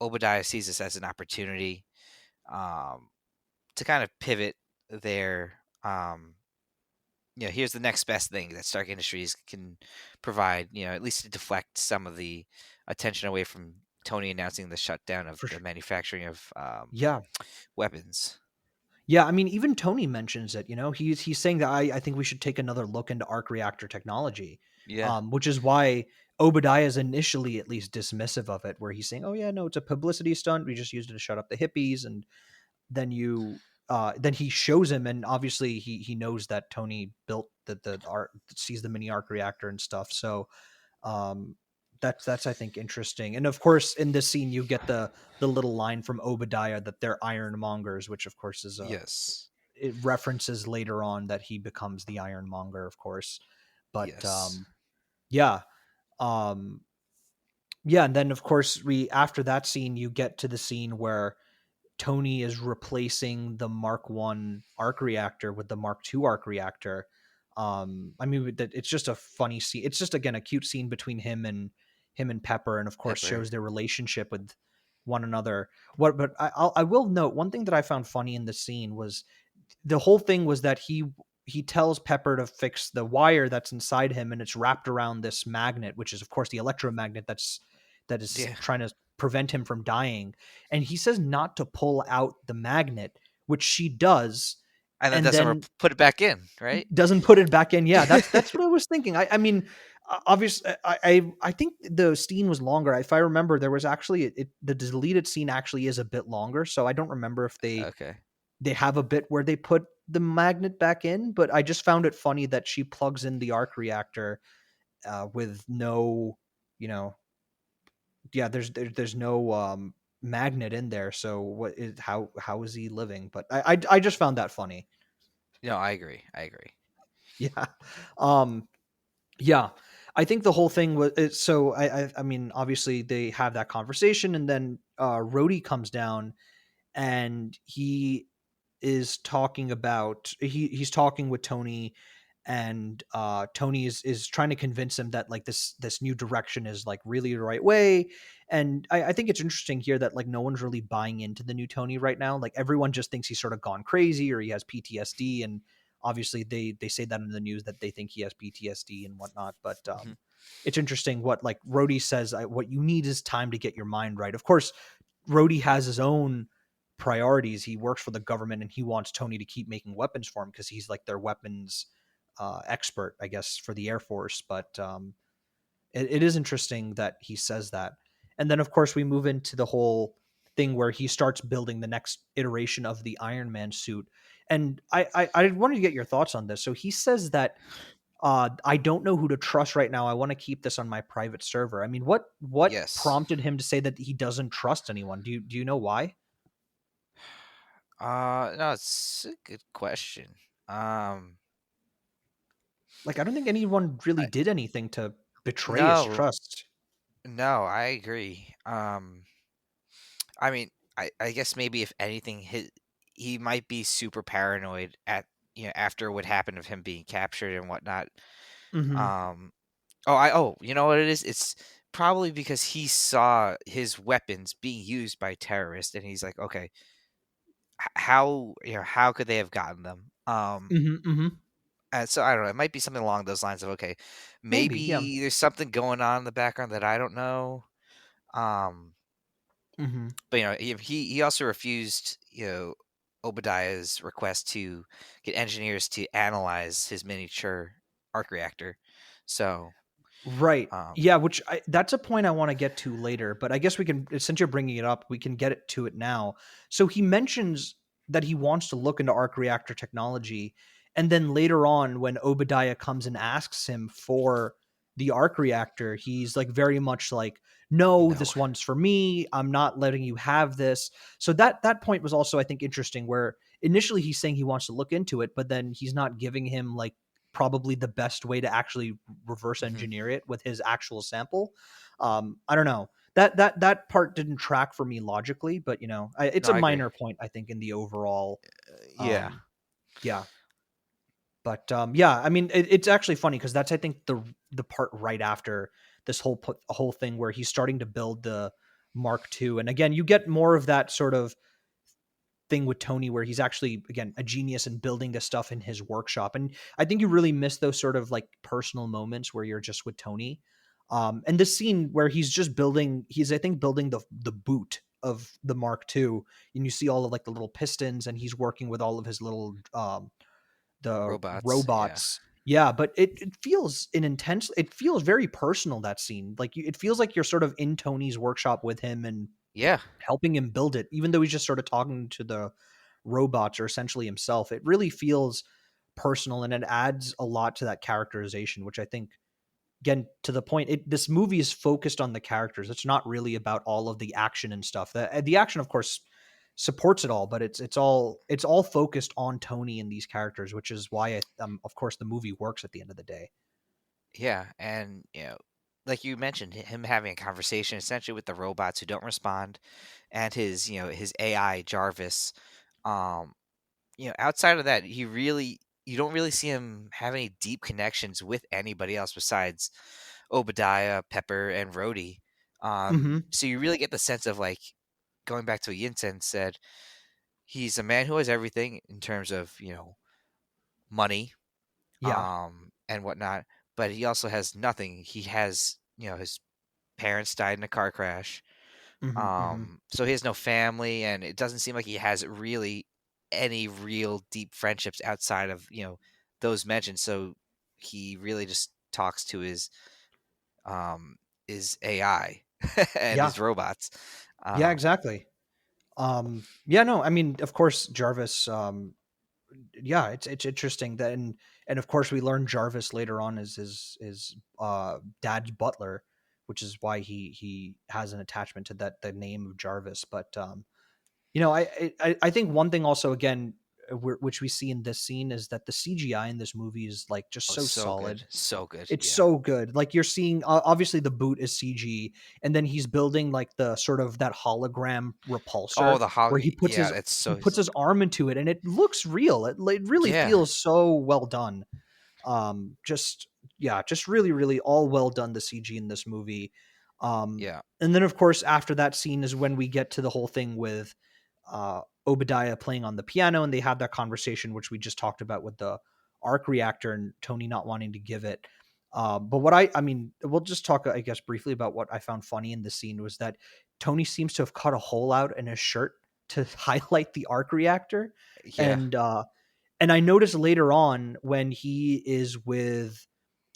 Obadiah sees this as an opportunity, um, to kind of pivot their, here's the next best thing that Stark Industries can provide, at least to deflect some of the attention away from Tony announcing the shutdown of For the sure. manufacturing of Yeah. weapons. Yeah, I mean, even Tony mentions it. He's saying that I think we should take another look into arc reactor technology, Yeah. which is why Obadiah is initially at least dismissive of it, where he's saying, "Oh yeah, no, it's a publicity stunt. We just used it to shut up the hippies." And then then he shows him, and obviously he knows that Tony built the art, sees the mini arc reactor and stuff. So um that's I think interesting. And of course in this scene you get the little line from Obadiah that they're ironmongers, which of course is Yes. it references later on that he becomes the ironmonger, of course. But Yes. yeah. um yeah, and then of course we after that scene you get to the scene where Tony is replacing the Mark One arc reactor with the Mark Two arc reactor. I mean, it's just a funny scene. It's just again a cute scene between him and Pepper, and of course Pepper. shows their relationship with one another. But I will note one thing that I found funny in the scene was the whole thing was that he tells Pepper to fix the wire that's inside him, and it's wrapped around this magnet, which is of course the electromagnet that is Yeah. trying to prevent him from dying. And he says not to pull out the magnet, which she does, And then and doesn't then put it back in, right? doesn't put it back in. Yeah, that's what I was thinking. I mean, obviously, I think the scene was longer. If I remember, there was actually the deleted scene actually is a bit longer, so I don't remember if Okay. they have a bit where they put the magnet back in. But I just found it funny that she plugs in the arc reactor with no, you know, yeah, there's no magnet in there. So how is he living? But I just found that funny. No, I agree. I agree. Yeah. Um yeah. I think the whole thing was so I mean obviously they have that conversation and then Rhodey comes down and he is talking about he's talking with Tony and Tony is trying to convince him that like this new direction is like really the right way. And I think it's interesting here that like no one's really buying into the new Tony right now. Like everyone just thinks he's sort of gone crazy or he has PTSD. And obviously they say that in the news that they think he has PTSD and whatnot. But Mhm. it's interesting what like Rhodey says, what you need is time to get your mind right. Of course, Rhodey has his own priorities. He works for the government and he wants Tony to keep making weapons for him because he's like their weapons expert, I guess, for the Air Force. But it is interesting that he says that. And then, of course, we move into the whole thing where he starts building the next iteration of the Iron Man suit. And I wanted to get your thoughts on this. So he says that I don't know who to trust right now. I want to keep this on my private server. I mean, what Yes. prompted him to say that he doesn't trust anyone? Do you know why? No, it's a good question. Um, Like, I don't think anyone really I, did anything to betray his no, trust. no, I agree. I mean, I guess maybe if anything, he might be super paranoid at after what happened of him being captured and whatnot. Mhm. Um, you know what it is? It's probably because he saw his weapons being used by terrorists, and he's like, okay, how how could they have gotten them? Mhm, mhm. And so I don't know. It might be something along those lines of okay, Maybe, yeah. maybe there's something going on in the background that I don't know. Um, Mhm. but he also refused Obadiah's request to get engineers to analyze his miniature arc reactor. So Right. um, Yeah, which that's a point I want to get to later, but I guess we can since you're bringing it up, we can get it to it now. So he mentions that he wants to look into arc reactor technology, and then later on when Obadiah comes and asks him for the arc reactor, he's like very much like, "No, no, this one's for me. I'm not letting you have this." So that point was also I think interesting where initially he's saying he wants to look into it, but then he's not giving him like probably the best way to actually reverse mhm. engineer it with his actual sample. I don't know. That part didn't track for me logically, but it's No, a I agree. minor point I think in the overall. Yeah, Yeah, but yeah, I mean it's actually funny because that's I think the part right after this whole thing where he's starting to build the Mark II, and again you get more of that sort of thing with Tony where he's actually again a genius in building this stuff in his workshop. And I think you really miss those sort of like personal moments where you're just with Tony. And this scene where he's just building he's I think building the boot of the Mark II and you see all of like the little pistons and he's working with all of his little the robots. Yeah, robots. Yeah, but it feels an intense it feels very personal that scene. Like it feels like you're sort of in Tony's workshop with him and yeah, helping him build it, even though he's just sort of talking to the robots or essentially himself. It really feels personal and it adds a lot to that characterization, which I think, again, to the point, this movie is focused on the characters. It's not really about all of the action and stuff. The action, of course, supports it all, but it's all focused on Tony and these characters, which is why, of course, the movie works at the end of the day. yeah, and like you mentioned, him having a conversation essentially with the robots who don't respond, and his his AI Jarvis. Um, outside of that, you don't really see him have any deep connections with anybody else besides Obadiah, Pepper, and Rhodey. Hmm. So you really get the sense of like going back to what Yinsen said, he's a man who has everything in terms of money, Yeah. and whatnot, but he also has nothing. He has his parents died in a car crash. Hmm. Hmm. So he has no family, and it doesn't seem like he has really any real deep friendships outside of those mentioned. So he really just talks to um his AI and Yeah. his robots. Yeah. Um, Exactly. Yeah. No. I mean, of course, Jarvis. Yeah, it's interesting that, and of course we learn Jarvis later on is his dad's butler, which is why he has an attachment to that the name of Jarvis. But you know, I think one thing also again, which we see in this scene is that the CGI in this movie is like just Oh, so so good, solid. so good. It's Yeah. so good. Like you're seeing, obviously the boot is CG, and then he's building like the sort of that hologram Oh, repulsor the hog. where Yeah, it's he so. puts his arm into it, and it looks real. It really Yeah, feels so well done. Just yeah, just really really all well done, the CG in this movie. yeah, And then of course after that scene is when we get to the whole thing with Obadiah playing on the piano, and they have that conversation which we just talked about with the arc reactor and Tony not wanting to give it. But what I mean, we'll just talk, I guess, briefly about what I found funny in the scene was that Tony seems to have cut a hole out in his shirt to highlight the arc reactor, yeah. and I noticed later on when he is with,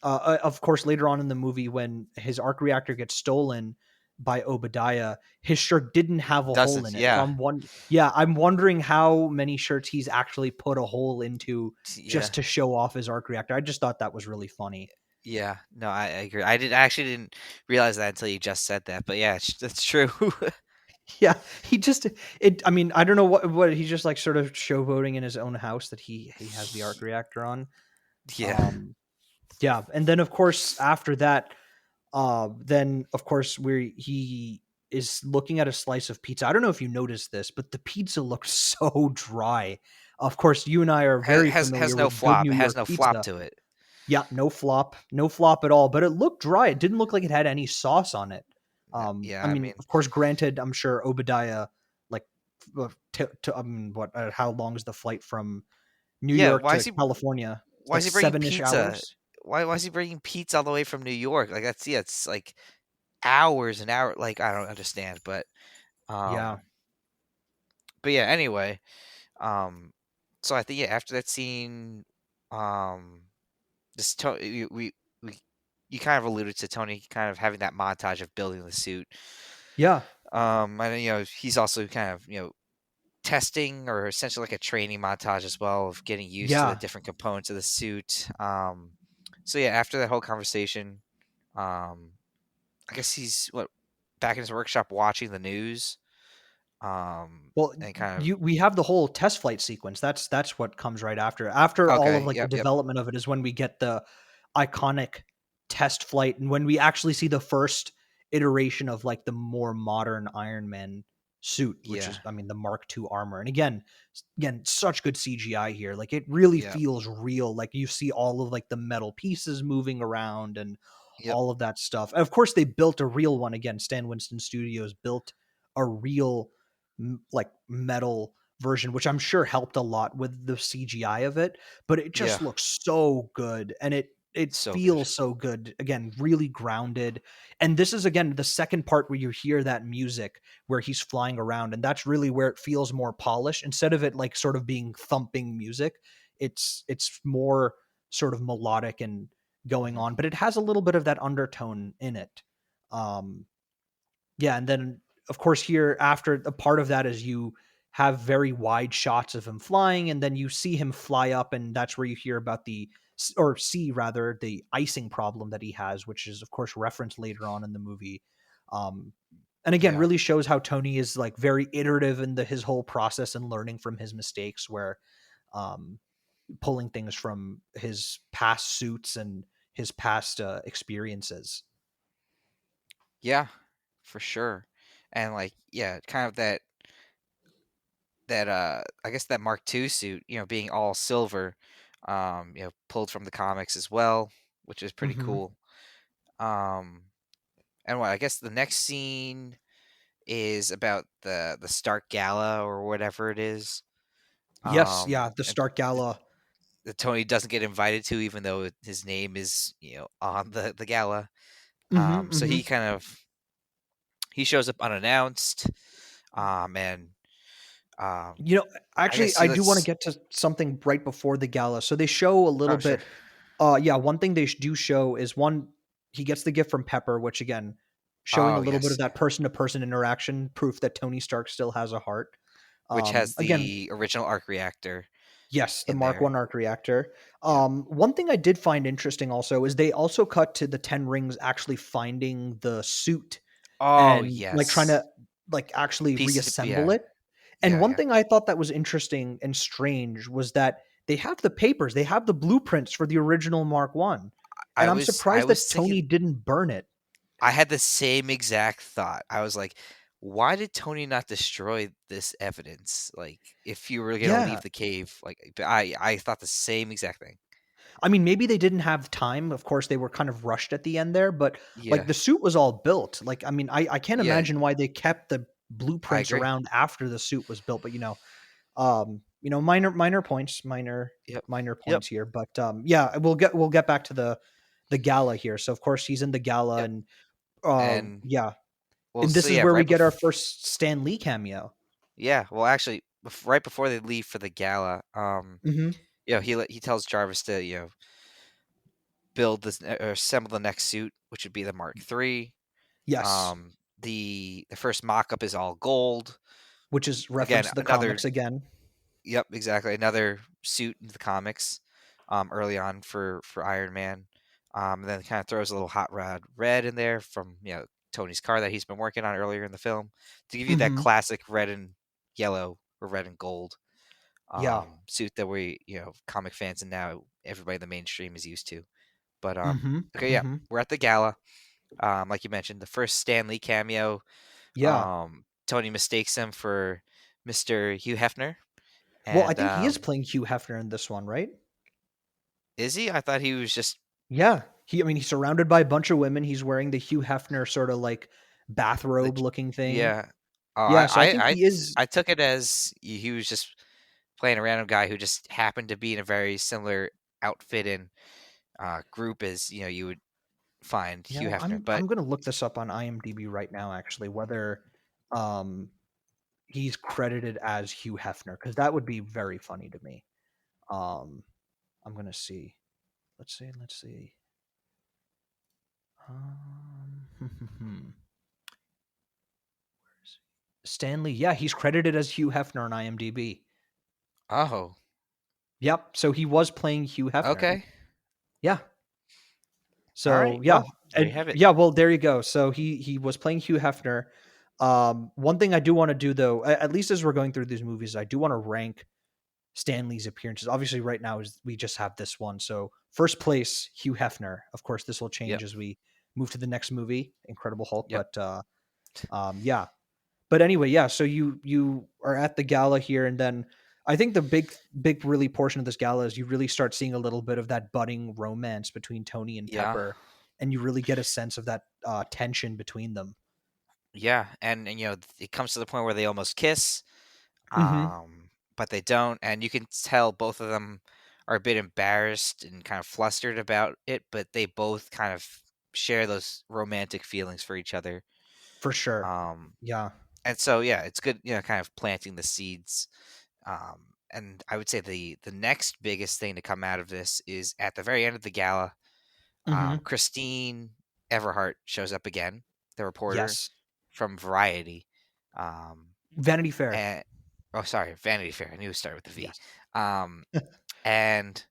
of course, later on in the movie when his arc reactor gets stolen by Obadiah, his shirt didn't have a hole Dozens. in it. So Yeah, I'm wondering how many shirts he's actually put a hole into yeah, just to show off his arc reactor. I just thought that was really funny. yeah. No, I agree. I actually didn't realize that until you just said that. But yeah, that's true. Yeah, he just it. I mean, I don't know what he just like sort of showboating in his own house that he has the arc reactor on. Yeah. Um, yeah, and then of course after that, then of course where he is looking at a slice of pizza. I don't know if you noticed this, but the pizza looks so dry. Of course, you and I are very Has familiar no with good flop. New It has York no flop pizza. to it. Yeah, no flop at all. But it looked dry. It didn't look like it had any sauce on it. No, yeah, I I mean, mean, of course, granted, I'm sure Obadiah, like, what? How long is the flight from New yeah. York to California? It's Why like is he bringing 7-ish pizza? hours. Why is he bringing pizza all the way from New York? Like that's yeah, it's like hours and hours. Like I don't understand, Yeah, um, but yeah. Anyway, so I think yeah, after that scene, um, this we you kind of alluded to Tony kind of having that montage of building the suit. yeah, And he's also kind of testing or essentially like a training montage as well of getting used to the yeah. different components of the suit. So yeah, after that whole conversation, um, I guess he's back in his workshop watching the news, Well, and kind of you we have the whole test flight sequence. That's what comes right after. After all of okay, like the yep, yep, development of it is when we get the iconic test flight and when we actually see the first iteration of like the more modern Iron Man suit, which yeah, is I mean the Mark II armor. And again, such good CGI here. Like it really yep, feels real. Like you see all of like the metal pieces moving around and yep, all of that stuff. And of course, they built a real one again. Stan Winston Studios built a real like metal version, which I'm sure helped a lot with the CGI of it, but it yeah, just looks so good and it so good, feels so good. Again, really grounded. And this is again the second part where you hear that music where he's flying around, and that's really where it feels more polished instead of it like sort of being thumping music. It's more sort of melodic and going hmm on, but it has a little bit of that undertone in it. Um yeah, and then of course here after a part of that is you have very wide shots of him flying, and then you see him fly up, and that's where you hear about or see rather the icing problem that he has, which is of course referenced later on in the movie. Um, and again, yeah, really shows how Tony is like very iterative in his whole process and learning from his mistakes, where um, pulling things from his past suits and his past experiences. yeah, for sure. And like yeah, kind of that I guess that Mark II suit, being all silver, pulled from the comics as well, which is pretty Hmm. cool. Um, and what I guess the next scene is about the Stark Gala or whatever it is. Yes, yeah, the And Stark th- Gala. that Tony doesn't get invited to, even though his name is on the gala. Hmm. So Hmm. he shows up unannounced. And You know, I actually, guess he I do want to lets. get to something right before the gala. So they show a little Oh sure. bit. Yeah, one thing they do show is one, he gets the gift from Pepper, which again, showing a Oh little bit of yes, that person to person interaction, proof that Tony Stark still has a heart. which has Again, the original arc reactor. Yes, the in Mark there. One arc reactor. Yep. One thing I did find interesting also is they also cut to the Ten Rings actually finding the suit Oh and like trying to yes, like actually pieces. reassemble Yeah, it. And yeah, one yeah. thing I thought that was interesting and strange was that they have the papers, they have the blueprints for the original Mark One. And I'm I surprised was that Tony thinking. didn't burn it. I had the same exact thought. I was like, why did Tony not destroy this evidence? Like, if you were gonna Yeah. leave the cave, like, I thought the same exact thing. I mean, maybe they didn't have time. Of course, they were kind of rushed at the end there, but like Yeah, the suit was all built. Like, I mean, I can't yeah, imagine why they kept the I blueprints agree. around after the suit was built. But minor points, Yep, minor yep, points here. But yeah, we'll get back to the gala here. So of course he's in the gala, yep. and And yeah, well, and so this is yeah, where we get our first Stan Lee cameo. yeah, well, actually, right before they leave for the gala, Hmm. he tells Jarvis to build this or assemble the next suit, which would be the Mark III. Yes, Um, the first mock-up is all gold. which is Again, reference to the another. comics again. Yep, exactly. Another suit in the comics, early on for Iron Man. And then kind of throws a little hot rod red in there from Tony's car that he's been working on earlier in the film to give you that Hmm. classic red and yellow or red and gold Yeah. suit that we comic fans and now everybody in the mainstream is used to. But Hmm. okay, yeah, Hmm. we're at the gala. Like you mentioned, the first Stan Lee cameo. Yeah. Tony mistakes him for Mr. Hugh Hefner, Well, I and think he is playing Hugh Hefner in this one, right? is he? I thought he was just Yeah. I mean, he's surrounded by a bunch of women. He's wearing the Hugh Hefner sort of like the bathrobe looking thing. yeah. Oh, Yeah, so I think he is. I took it as he was just playing a random guy who just happened to be in a very similar outfit and group as you would find You Hugh know, Hefner. But I'm gonna look this up on IMDb right now, actually, whether um he's credited as Hugh Hefner, because that would be very funny to me. Um, I'm gonna see. Let's see. Um, Stanley, yeah, he's credited as Hugh Hefner on IMDb. oh, Yep, so he was playing Hugh Hefner. okay, Yeah. all right. So yeah, Well, there you and have it. yeah, well, there you go. So he was playing Hugh Hefner. One thing I do want to do though, at least as we're going through these movies, I do want to rank Stanley's appearances. Obviously, right now is we just have this one. So first place, Hugh Hefner. Of course, this will Yep, change as we move to the next movie, Incredible Hulk. yep, But yeah. But anyway, yeah. So you are at the gala here, and then I think the big really portion of this gala is you really start seeing a little bit of that budding romance between Tony and yeah, Pepper, and you really get a sense of that tension between them. yeah. And it comes to the point where they almost kiss, Hmm. but they don't, and you can tell both of them are a bit embarrassed and kind of flustered about it, but they both kind of share those romantic feelings for each other. For sure. Um, Yeah. and so yeah, it's good, kind of planting the seeds. And I would say the next biggest thing to come out of this is at the very end of the gala, Hmm. Christine Everhart shows up again, the reporter Yes. from Variety. Um, Vanity Fair. and oh, sorry, Vanity Fair. I knew it started with a V. Yes. Um, and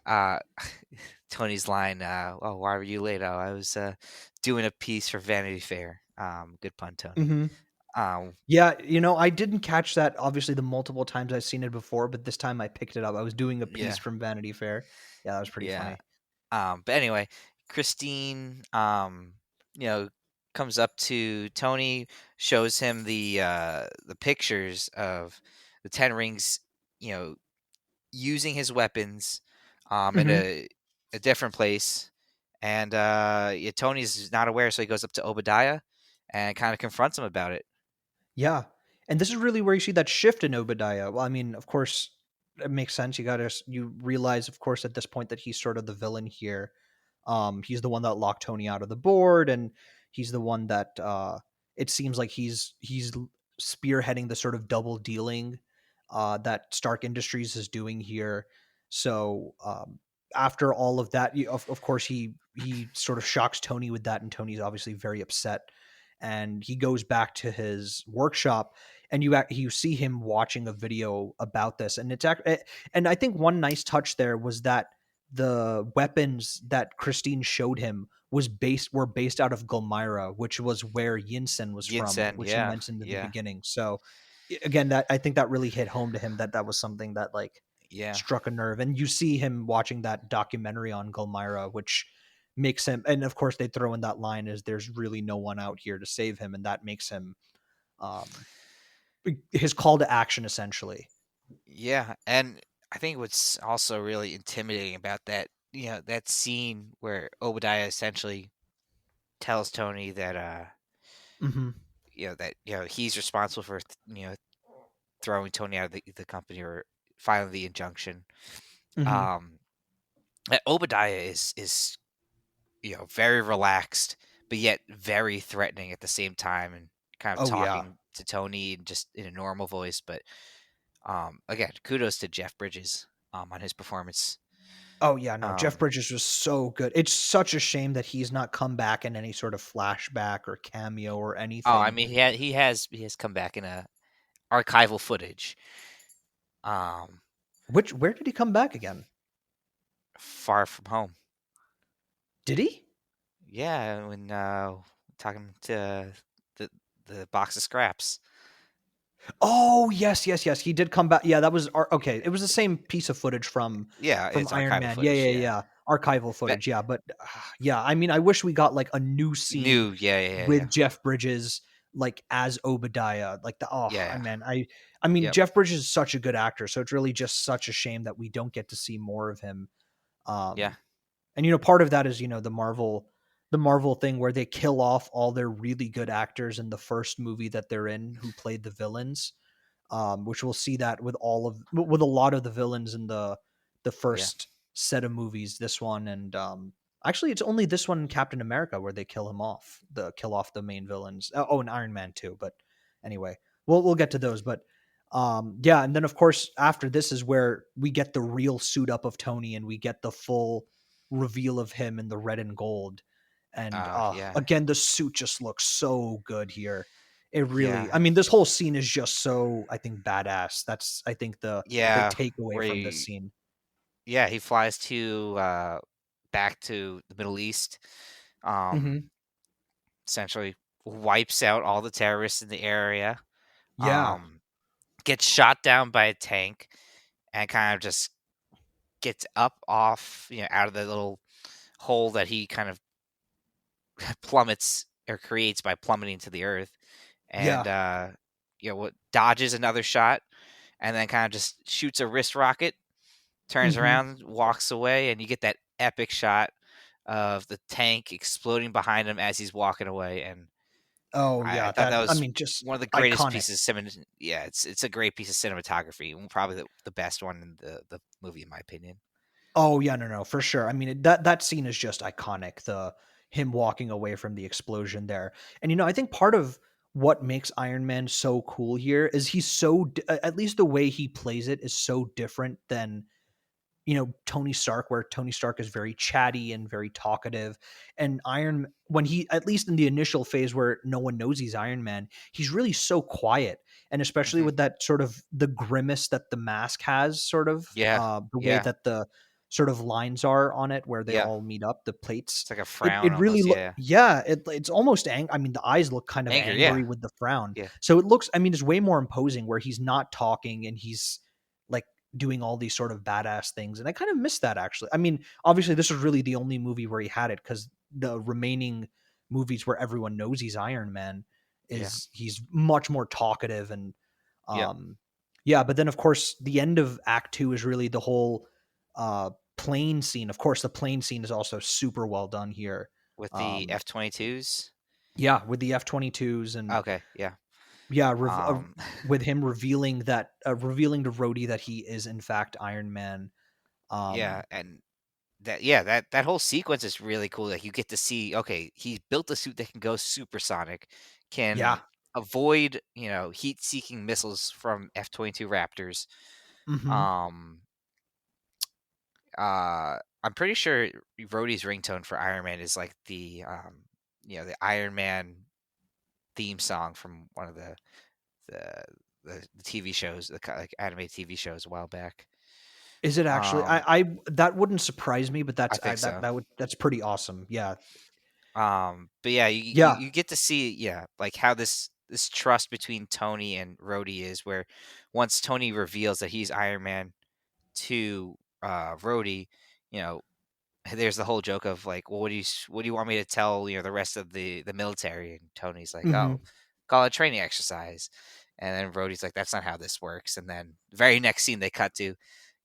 uh, Tony's line, "Oh, why were you late? Oh, I was doing a piece for Vanity Fair." Good pun, Tony. Hmm. Um, Yeah, I didn't catch that obviously the multiple times I've seen it before, but this time I picked it up. I was doing a piece yeah, from Vanity Fair. Yeah, that was pretty yeah. funny. But anyway, Christine, you know, comes up to Tony, shows him the pictures of the Ten Rings, you know, using his weapons, in Hmm. a different place, and yeah, Tony's not aware, so he goes up to Obadiah and kind of confronts him about it. Yeah. And this is really where you see that shift in Obadiah. Well, I mean, of course, it makes sense. You realize, of course, at this point that he's sort of the villain here. He's the one that locked Tony out of the board, and he's the one that it seems like he's spearheading the sort of double dealing that Stark Industries is doing here. So after all of that, of course, he sort of shocks Tony with that, and Tony's obviously very upset, and he goes back to his workshop. and you see him watching a video about this, and and I think one nice touch there was that the weapons that Christine showed him were based out of Gulmira, which was where Yinsen was Yin from, Sen, which he yeah, mentioned in the yeah, beginning. So again, that I think that really hit home to him, that that was something that like yeah, struck a nerve. And you see him watching that documentary on Gulmira, which makes him, and of course they throw in that line is there's really no one out here to save him, and that makes him um his call to action essentially. yeah. And I think what's also really intimidating about that, that scene where Obadiah essentially tells Tony that, Hmm. he's responsible for, throwing Tony out of the company or filing the injunction. Hmm. Um, that Obadiah is very relaxed, but yet very threatening at the same time, and kind of Oh yeah. talking to Tony just in a normal voice. But again, kudos to Jeff Bridges on his performance. Oh yeah, no, Jeff Um, Bridges was so good. It's such a shame that he's not come back in any sort of flashback or cameo or oh, I anything. mean, he has come back in a archival footage. Um, Where did he come back again? Far From Home. Did he? Yeah, when talking to the the box of scraps. Oh, yes, yes, yes. He did come back. Yeah, that was okay. It was the same piece of footage Yeah, from it's Iron archival Man. Yeah, footage. yeah, Yeah, yeah. Archival but footage. Yeah, but yeah, I mean, I wish we got like a new scene new. Yeah, yeah, yeah, yeah, with Jeff Bridges like as Obadiah. Like the yeah, I yeah. man, I mean, Yep. Jeff Bridges is such a good actor, so it's really just such a shame that we don't get to see more of him. Yeah. Um and part of that is, the Marvel thing where they kill off all their really good actors in the first movie that they're in who played the villains, which we'll see that with with a lot of the villains in the Yeah. first set of movies. This one and actually, it's only this one in Captain America where they kill off the main villains. Oh, and Iron Man too. But anyway, we'll get to those. But yeah, and then of course after this is where we get the real suit up of Tony, and we get the full reveal of him in the red and gold. And Yeah. again, the suit just looks so good here. It really, I Yeah. mean, this whole scene is just so, I think, badass. That's, I think, the Yeah. takeaway Where from this he scene. Yeah, he flies to back to the Middle East. Um Hmm. Essentially wipes out all the terrorists in the area. Yeah. Um Gets shot down by a tank and kind of just gets up off, out of the little hole that he kind of plummets or creates by plummeting to the earth, and Yeah. what dodges another shot, and then kind of just shoots a wrist rocket, turns Hmm. around, walks away, and you get that epic shot of the tank exploding behind him as he's walking away. And Oh, I yeah. thought that That, I was mean, just one of the greatest iconic. pieces of yeah, it's a great piece of cinematography, and probably the best one in the movie, in my opinion. Oh, yeah. No, no, for sure. I mean, that scene is just iconic. Him walking away from the explosion there. And, I think part of what makes Iron Man so cool here is he's at least the way he plays it is so different than Tony Stark, where Tony Stark is very chatty and very talkative. And when he, at least in the initial phase where no one knows he's Iron Man, he's really so quiet. And especially Hmm. with that sort of the grimace that the mask has, sort of Yeah, the way yeah, that the sort of lines are on it where they yeah. all meet up, the plates. It's like a It frown really almost. Yeah, yeah, it's almost I mean, the eyes look kind of anger. Yeah, angry with the frown. yeah, So it looks, I mean, it's way more imposing where he's not talking and he's like doing all these sort of badass things. And I kind of miss that actually. I mean, obviously this was really the only movie where he had it, because the remaining movies where everyone knows he's Iron Man yeah, is he's much more talkative and yep. um yeah, but then of course the end of Act 2 is really the whole plane scene. Of course the plane scene is also super well done here. With the Um F-22s. yeah, with the F-22s and Okay, yeah. yeah, Um, with him revealing to Rhodey that he is in fact Iron Man. yeah, Um, and that whole sequence is really cool. Like, you get to see, okay, he built a suit that can go supersonic, yeah. can avoid, heat-seeking missiles from F-22 Raptors. Mhm. Um, I'm pretty sure Rhodey's ringtone for Iron Man is like the Iron Man theme song from one of the the TV shows, like animated TV shows a while back. Is it actually? Um, I that wouldn't surprise me, but I think so. that's pretty awesome. Yeah. But yeah, Yeah. you get to see, yeah, like how this trust between Tony and Rhodey is, where once Tony reveals that he's Iron Man to Rhodey, you know, there's the whole joke of like, well, what do you want me to tell, the rest of the military? And Tony's like, oh, Mhm. call it training exercise. And then Rhodey's like, that's not how this works. And then the very next scene they cut to,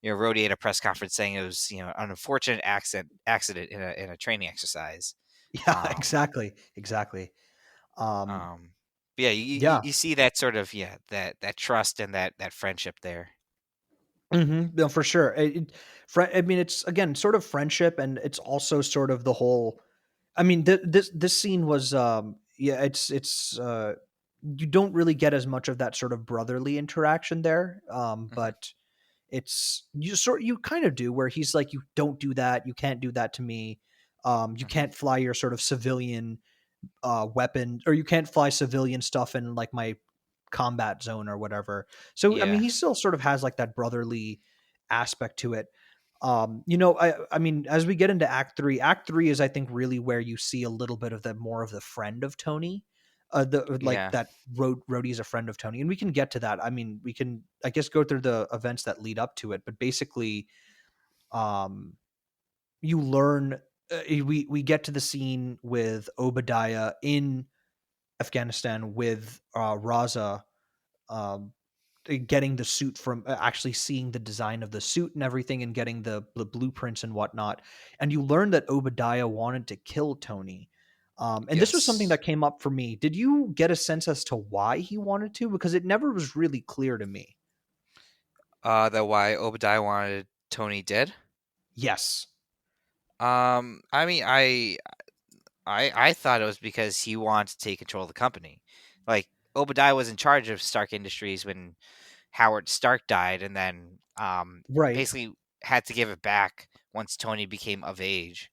Rhodey at a press conference saying it was, an unfortunate accident in a training exercise. Yeah, Um, exactly. Exactly. Um um, but yeah, yeah. you see that sort of, that trust and that friendship there. No, for sure. I mean, it's again sort of friendship, and it's also sort of the whole. I mean, this scene was yeah, it's you don't really get as much of that sort of brotherly interaction there, Hmm. but you kind of do, where he's like, you don't do that, you can't do that to me, you Hmm. can't fly your sort of civilian weapon, or you can't fly civilian stuff in like my combat zone or whatever. So I mean, Yeah, he still sort of has like that brotherly aspect to it. I mean, as we get into Act 3 is, I think, really where you see a little bit of the more of the friend of Tony. The like yeah, that Rhodey is a friend of Tony, and we can get to that. I mean, we can, I guess, go through the events that lead up to it, but basically, um, you learn. We get to the scene with Obadiah in Afghanistan with Raza, um, getting the suit from, actually seeing the design of the suit and everything, and getting the blueprints and whatnot. And you learn that Obadiah wanted to kill Tony. And this was something yes. that came up for me. Did you get a sense as to why he wanted to? Because it never was really clear to me. That why Obadiah wanted Tony dead. Yes. I mean, I thought it was because he wanted to take control of the company. Like Obadiah was in charge of Stark Industries when Howard Stark died, and then Right. basically had to give it back once Tony became of age.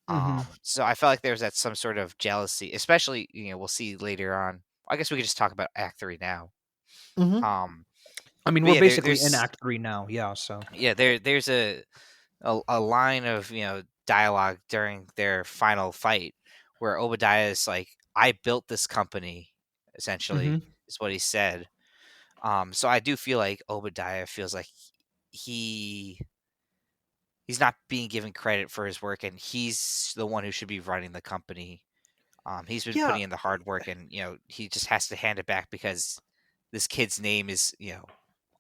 Hmm. So I felt like there was that some sort of jealousy, especially, we'll see later on. I guess we could just talk about Act 3 now. Hmm. Um, I mean, but we're yeah, basically in Act 3 now. Yeah. So. there's a line of, dialogue during their final fight where Obadiah is like, "I built this company," essentially Hmm. is what he said. So I do feel like Obadiah feels like he he's not being given credit for his work, and he's the one who should be running the company. He's been Yeah. putting in the hard work, and he just has to hand it back because this kid's name is,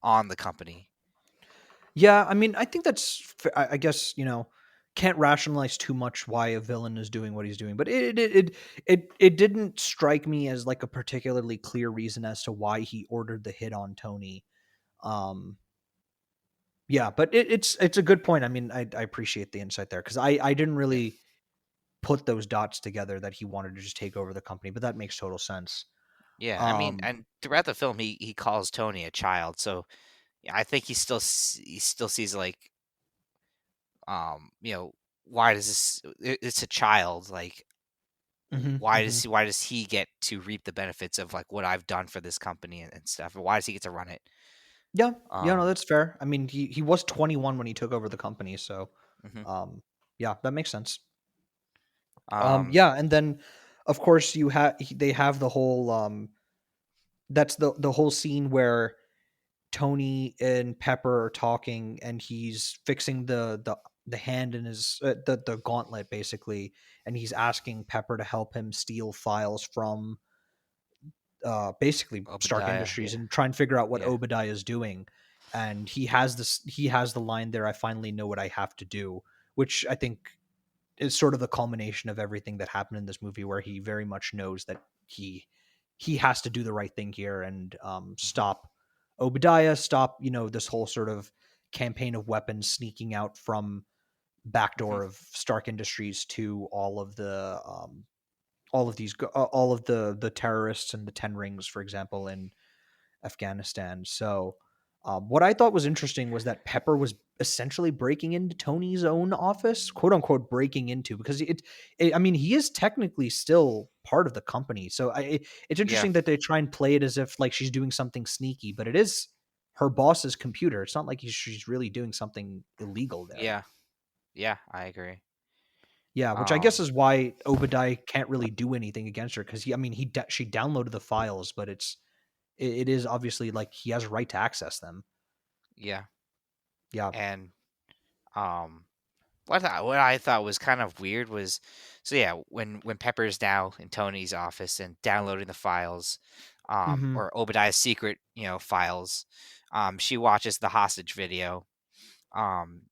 on the company. Yeah, I mean, I think I guess, can't rationalize too much why a villain is doing what he's doing, but it didn't strike me as like a particularly clear reason as to why he ordered the hit on Tony. Um, yeah, but it's a good point. I mean, I appreciate the insight there, because I didn't Yeah. really put those dots together that he wanted to just take over the company, but that makes total sense. Yeah, I mean, Um, and throughout the film, he calls Tony a child. So yeah, I think he still sees like, you know, why does it's a child, like, mhm, mhm. why does he get to reap the benefits of like what I've done for this company and stuff? Why does he get to run it? Yeah, yeah, no, Um, that's fair. I mean, he was 21 when he took over the company, so mhm. um, yeah, that makes sense. um, Yeah, and then of course they have the whole that's the whole scene where Tony and Pepper are talking, and he's fixing the hand in his, the gauntlet basically, and he's asking Pepper to help him steal files from basically Stark Obadiah, Industries, yeah, and try and figure out what yeah, Obadiah is doing. And he has the line there, "I finally know what I have to do," which I think is sort of the culmination of everything that happened in this movie, where he very much knows that he has to do the right thing here, and mhm, stop Obadiah, stop, this whole sort of campaign of weapons sneaking out from mhm, backdoor of Stark Industries to all of the terrorists and the Ten Rings, for example, in Afghanistan. So What I thought was interesting was that Pepper was essentially breaking into Tony's own office, quote unquote, breaking into, because I mean, he is technically still part of the company. So it's Yeah, interesting that they try and play it as if like she's doing something sneaky, but it is her boss's computer. It's not like she's really doing something illegal there. yeah, yeah. I agree. Yeah, which I guess Um, is why Obadiah can't really do anything against her because I mean, she downloaded the files, but it is obviously like he has a right to access them. yeah, Yeah. and um, what I thought was kind of weird was, so yeah, when Pepper's now in Tony's office and downloading the files, Hmm. or Obadiah's secret, files, she watches the hostage video, um,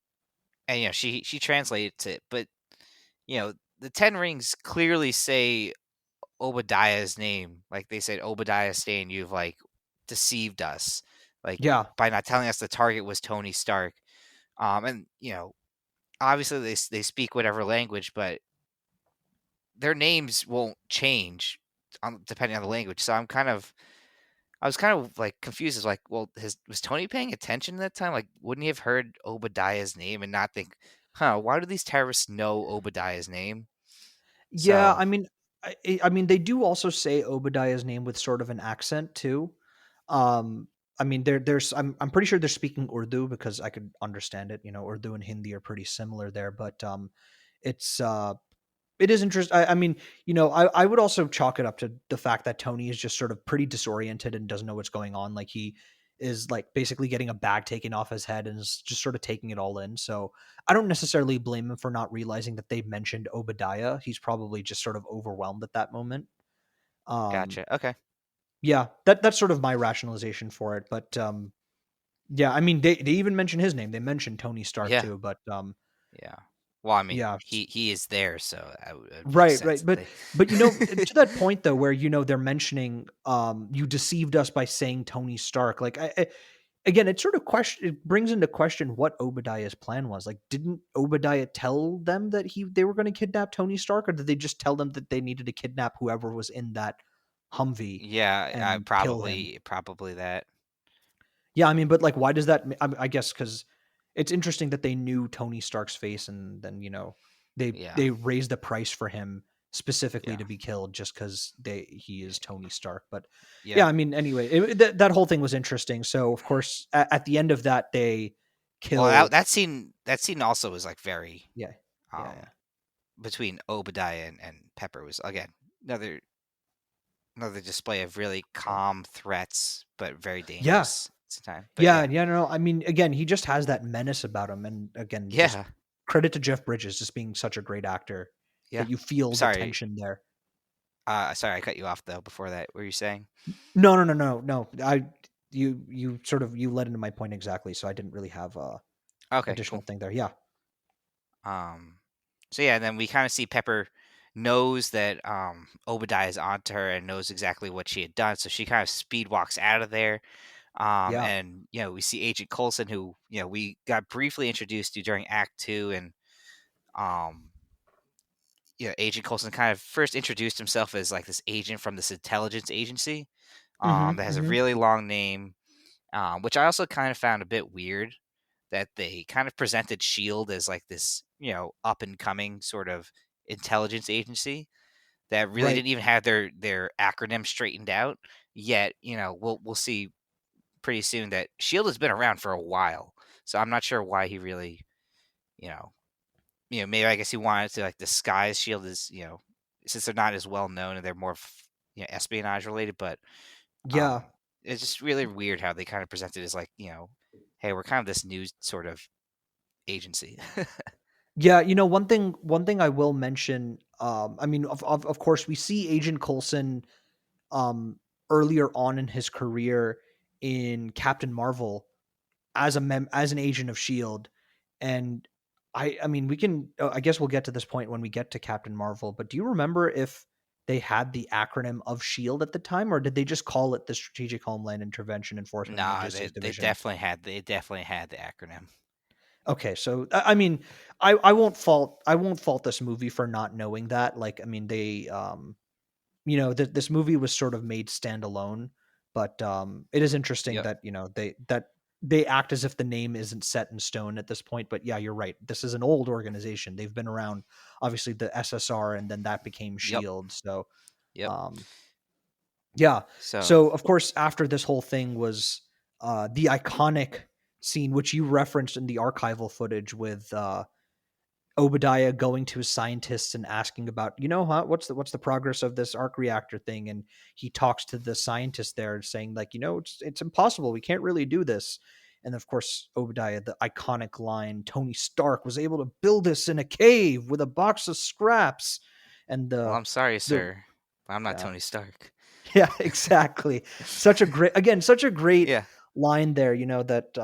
and she translates it, but the 10 rings clearly say Obadiah's name, like they said, Obadiah Stane, you've like deceived us, like Yeah. by not telling us the target was Tony Stark, and obviously they speak whatever language, but their names won't change depending on the language. So I was kind of like confused as like, well, was Tony paying attention at that time? Like, wouldn't he have heard Obadiah's name and not think, huh, why do these terrorists know Obadiah's name? Yeah, So I mean, I mean, they do also say Obadiah's name with sort of an accent too. Um, I mean, I'm pretty sure they're speaking Urdu because I could understand it. You know, Urdu and Hindi are pretty similar there, but it's it is interesting. I mean, I would also chalk it up to the fact that Tony is just sort of pretty disoriented and doesn't know what's going on. Like he is like basically getting a bag taken off his head and is just sort of taking it all in. So I don't necessarily blame him for not realizing that they mentioned Obadiah. He's probably just sort of overwhelmed at that moment. Um, gotcha. Okay. yeah, that's sort of my rationalization for it. But yeah, I mean, they even mention his name. They mentioned Tony Stark Yeah. too. But Yeah. Well, I mean, yeah, he is there, so it makes right, sense right. that they. But to that point though, where they're mentioning you deceived us by saying Tony Stark. Like again, it sort of it brings into question what Obadiah's plan was. Like, didn't Obadiah tell them that they were going to kidnap Tony Stark, or did they just tell them that they needed to kidnap whoever was in that Humvee Yeah, and kill him? probably that. Yeah, I mean, but like, why does that? I guess because it's interesting that they knew Tony Stark's face, and then Yeah. they raised the price for him specifically Yeah. to be killed just because he is Tony Stark. But yeah, Yeah. I mean, anyway, that whole thing was interesting. So of course, at the end of that, they Well, kill. that scene also was like very, Yeah, yeah, yeah, um between Obadiah and Pepper was again another another display of really yeah, calm threats, but very yeah, dangerous at the time. But yeah, yeah, yeah. No, I mean, again, he just has that menace about him, and again, just yeah, credit to Jeff Bridges just being such a great actor yeah. that you feel the Sorry, tension there. sorry, I cut you off though. Before that, what were you saying? No, no, no, no, no. You sort of you led into my point exactly, so I didn't really have a Okay, additional cool. thing there. Yeah. Um, so yeah, then we kind of see Pepper knows that Obadiah is onto her and knows exactly what she had done, so she kind of speed walks out of there. Yeah. And we see Agent Coulson, who we got briefly introduced to during Act Two, and um, Agent Coulson kind of first introduced himself as like this agent from this intelligence agency, Mhm. that has a Mhm. really long name, which I also kind of found a bit weird that they kind of presented Shield as like this, up and coming sort of intelligence agency that really Right. didn't even have their acronym straightened out. Yet, we'll see pretty soon that Shield has been around for a while. So I'm not sure why he really, you know, maybe I guess he wanted to like disguise Shield as, since they're not as well known and they're more, espionage related. But Yeah. um, it's just really weird how they kind of present it as like, hey, we're kind of this new sort of agency. Yeah, one thing I will mention, I mean, of course, we see Agent Coulson um earlier on in his career in Captain Marvel as as an agent of Shield, and I mean, we can. I guess we'll get to this point when we get to Captain Marvel. But do you remember if they had the acronym of Shield at the time, or did they just call it the Strategic Homeland Intervention Enforcement and Nah, Logistics they Division? definitely had the acronym. Okay, so I mean, I won't fault this movie for not knowing that. Like, I mean, they this movie was sort of made standalone, but it is interesting Yep. that they that they act as if the name isn't set in stone at this point. But yeah, you're right. This is an old organization. They've been around, obviously the SSR, and then that became Yep. Shield. So Yep. um, yeah. So So of course, after this whole thing was the iconic scene, which you referenced in the archival footage with Obadiah going to his scientists and asking about, huh, what's the progress of this arc reactor thing, and he talks to the scientist there, saying like, it's impossible, we can't really do this. And of course, Obadiah, the iconic line, Tony Stark was able to build this in a cave with a box of scraps, and well, I'm sorry, the sir, but I'm not yeah Tony Stark. yeah exactly. Such a great Yeah. line there. That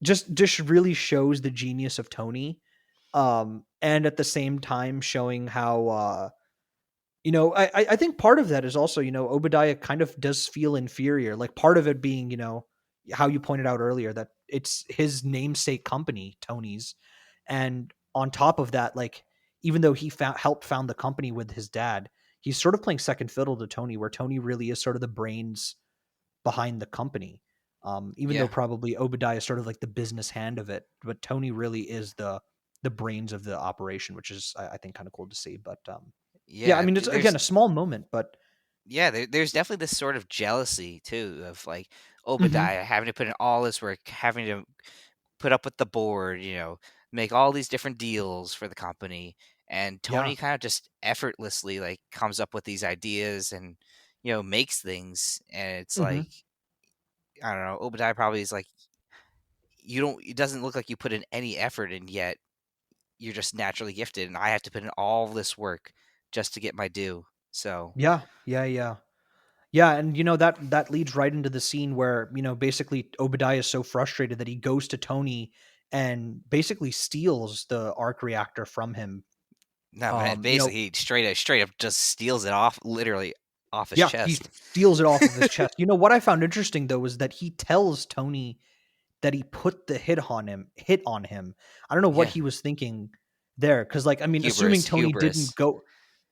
just really shows the genius of Tony, and at the same time showing how I think part of that is also, Obadiah kind of does feel inferior, like part of it being, how you pointed out earlier, that it's his namesake company, Tony's, and on top of that, like, even though he helped found the company with his dad, he's sort of playing second fiddle to Tony, where Tony really is sort of the brains behind the company. Even though Yeah. probably Obadiah is sort of like the business hand of it, but Tony really is the brains of the operation, which is, I think, kind of cool to see. But yeah, I Yeah. mean, it's again a small moment, but Yeah, there's definitely this sort of jealousy too of like hmm Obadiah having to put in all this work, having to put up with the board, make all these different deals for the company. And yeah, Tony kind of just effortlessly like comes up with these ideas and makes things. And it's hmm like, I don't know, Obadiah probably is like, you don't, it doesn't look like you put in any effort, and yet you're just naturally gifted, and I have to put in all this work just to get my due. So yeah, and that leads right into the scene where basically Obadiah is so frustrated that he goes to Tony and basically steals the arc reactor from him. no, but Um, you know, basically he straight up just steals it off, literally off his yeah, he chest. steals it off of his chest. What I found interesting though was that he tells Tony that he put the hit on him. I don't know what Yeah, he was thinking there, because like, I mean, assuming Tony didn't hubris. go.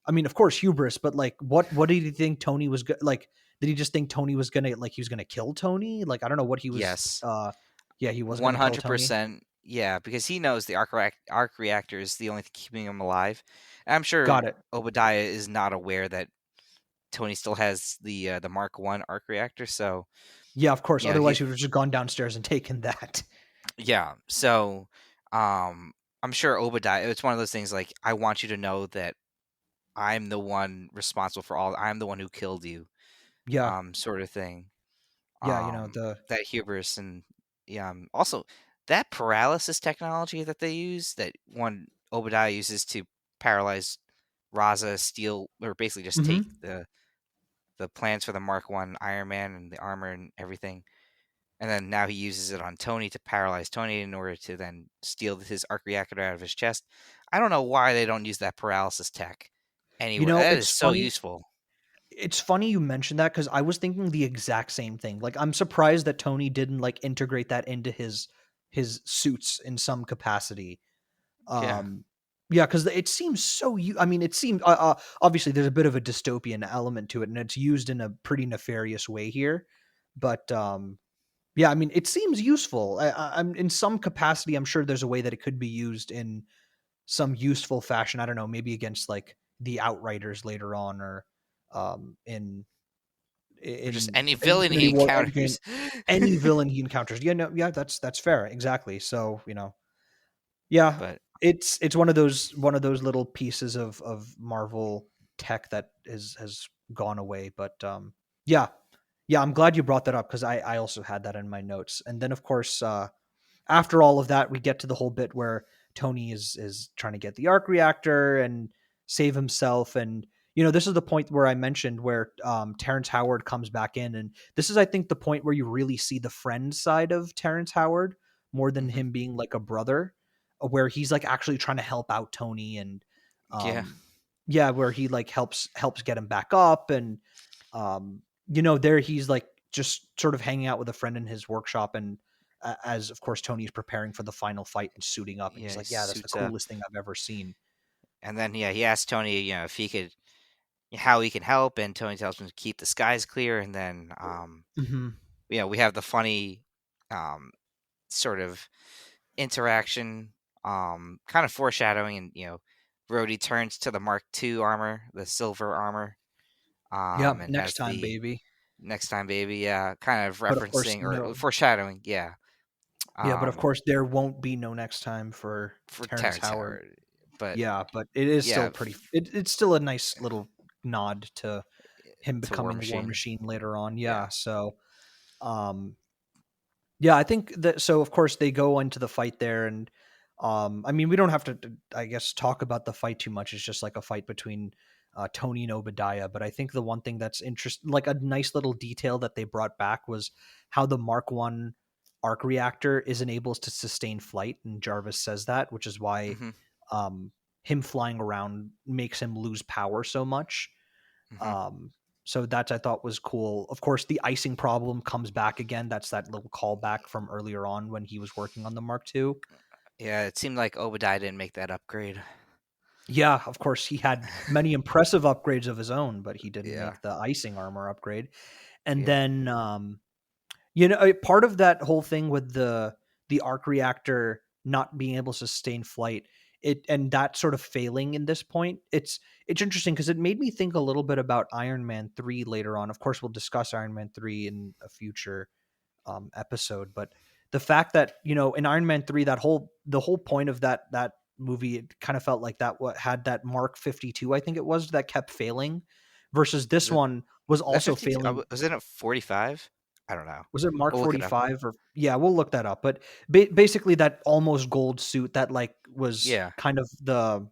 I mean, of course, hubris, but like, what did he think Tony was like? Did he just think Tony was gonna, like, he was gonna kill Tony? Like, I don't know what he was. Yes, Yeah, he was gonna kill Tony. 100%. Yeah, because he knows the arc reactor is the only thing keeping him alive. And I'm sure Got it. Obadiah is not aware that Tony still has the Mark One arc reactor. So Yeah, of course. he Otherwise, he would have just gone downstairs and taken that. yeah. So um, I'm sure Obadiah. It's one of those things like I want you to know that I'm the one responsible for all. I'm the one who killed you, Yeah, sort of thing. yeah. The That hubris and yeah. Also, that paralysis technology that they use, that one Obadiah uses to paralyze Raza, steal, or basically just take hmm the plans for the Mark One Iron Man and the armor and everything, and then now he uses it on Tony to paralyze Tony in order to then steal his arc reactor out of his chest. I don't know why they don't use that paralysis tech anywhere. That is it's so funny. useful. It's funny you mentioned that, because I was thinking the exact same thing. Like, I'm surprised that Tony didn't like integrate that into his suits in some capacity. Yeah. Um, yeah, because it seems so. I mean, it seems obviously there's a bit of a dystopian element to it, and it's used in a pretty nefarious way here. But yeah, I mean, it seems useful. I'm in some capacity. I'm sure there's a way that it could be used in some useful fashion. I don't know, maybe against like the Outriders later on, or in Or just in any villain he Infinity War Endgame. encounters. Any villain he encounters. Yeah, no, yeah, that's fair. Exactly. So yeah, But it's one of those little pieces of Marvel tech that has gone away. But yeah, yeah, I'm glad you brought that up, because I also had that in my notes. And then of course, after all of that, we get to the whole bit where Tony is trying to get the arc reactor and save himself. And this is the point where I mentioned where Terrence Howard comes back in, and this is, I think, the point where you really see the friend side of Terrence Howard more than mhm, him being like a brother, where he's like actually trying to help out Tony, and yeah, um, yeah, where he like helps get him back up. And there he's like just sort of hanging out with a friend in his workshop, and as of course Tony's preparing for the final fight and suiting up, and he's yeah, he like, yeah, that's the suits up, coolest thing I've ever seen. and then yeah, he asks Tony, if he could, how he can help, and Tony tells him to keep the skies clear, and then hmm we have the funny. um, sort of interaction, kind of foreshadowing, and Rhodey turns to the Mark II armor, the silver armor, Yeah, and next as time, the baby. next time baby, yeah, kind of But of course, referencing or no. foreshadowing, yeah, Yeah, but of um, course there won't be no next time for for Terrence Terrence Howard. Howard, but Yeah, but it is yeah, still it's still a nice little nod to him to War becoming War Machine, Machine later on. yeah, Yeah, so um yeah, I think that so of course they go into the fight there and I mean we don't have to I guess talk about the fight too much. It's just like a fight between Tony and Obadiah, but I think the one thing that's interesting like a nice little detail that they brought back was how the Mark 1 arc reactor isn't able to sustain flight and Jarvis says that, which is why hmm um him flying around makes him lose power so much. hmm Um, so that I thought was cool. Of course, the icing problem comes back again. That's that little callback from earlier on when he was working on the Mark II. yeah. It seemed like Obadiah didn't make that upgrade. Yeah, of course, he had many impressive upgrades of his own, but he didn't Yeah, make the icing armor upgrade. And yeah, then, part of that whole thing with the arc reactor not being able to sustain flight, it and that sort of failing in this point, it's interesting because it made me think a little bit about Iron Man 3 later on. Of course, we'll discuss Iron Man 3 in a future episode, but the fact that in Iron Man 3, the whole point of that movie, it kind of felt like that what had that Mark 52, I think it was, that kept failing, versus was this it one was was that also 52? failing. Was it at 45? I don't know. Was it Mark We'll look it up. 45 or yeah, we'll look that up. But basically that almost gold suit that like was Yeah, kind of the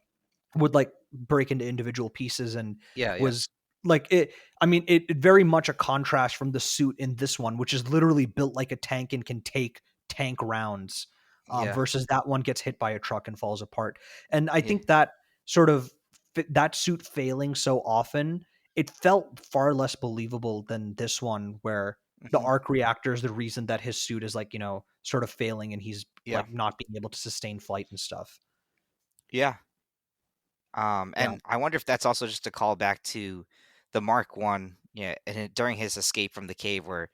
would like break into individual pieces and yeah, yeah, was like it I mean it very much a contrast from the suit in this one, which is literally built like a tank and can take tank rounds, yeah, versus that one gets hit by a truck and falls apart. And I yeah. think that sort of that suit failing so often, it felt far less believable than this one where the hmm arc reactor is the reason that his suit is like sort of failing and he's Yeah, like not being able to sustain flight and stuff. yeah. Yeah. And I wonder if that's also just a callback to the Mark One, yeah, and during his escape from the cave, where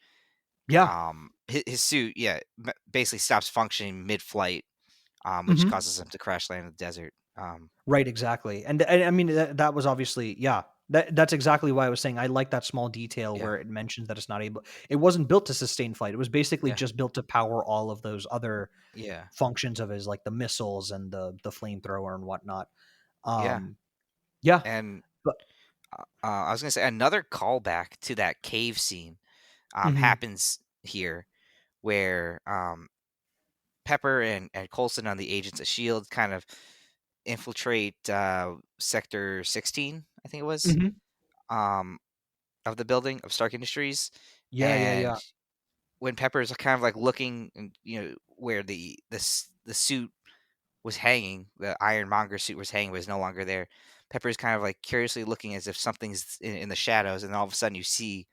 Yeah. his suit, yeah, basically stops functioning mid-flight, which Mhm. causes him to crash land in the desert. Right, exactly. And I mean that was obviously yeah. That's exactly why I was saying I like that small detail Yeah, where it mentions that it's not able it wasn't built to sustain flight. It was basically yeah, just built to power all of those other yeah, functions of his like the missiles and the flamethrower and whatnot. yeah. Um yeah, And but I was gonna say another callback to that cave scene mhm. happens here, where Pepper and Coulson on the agents of Shield kind of infiltrate Sector 16, I think it was, Mhm. um, of the building of Stark Industries, Yeah, yeah, and yeah. when Pepper's kind of like looking, and where the suit was hanging, the Ironmonger suit was hanging, but is no longer there. Pepper's kind of like curiously looking as if something's in the shadows, and all of a sudden you see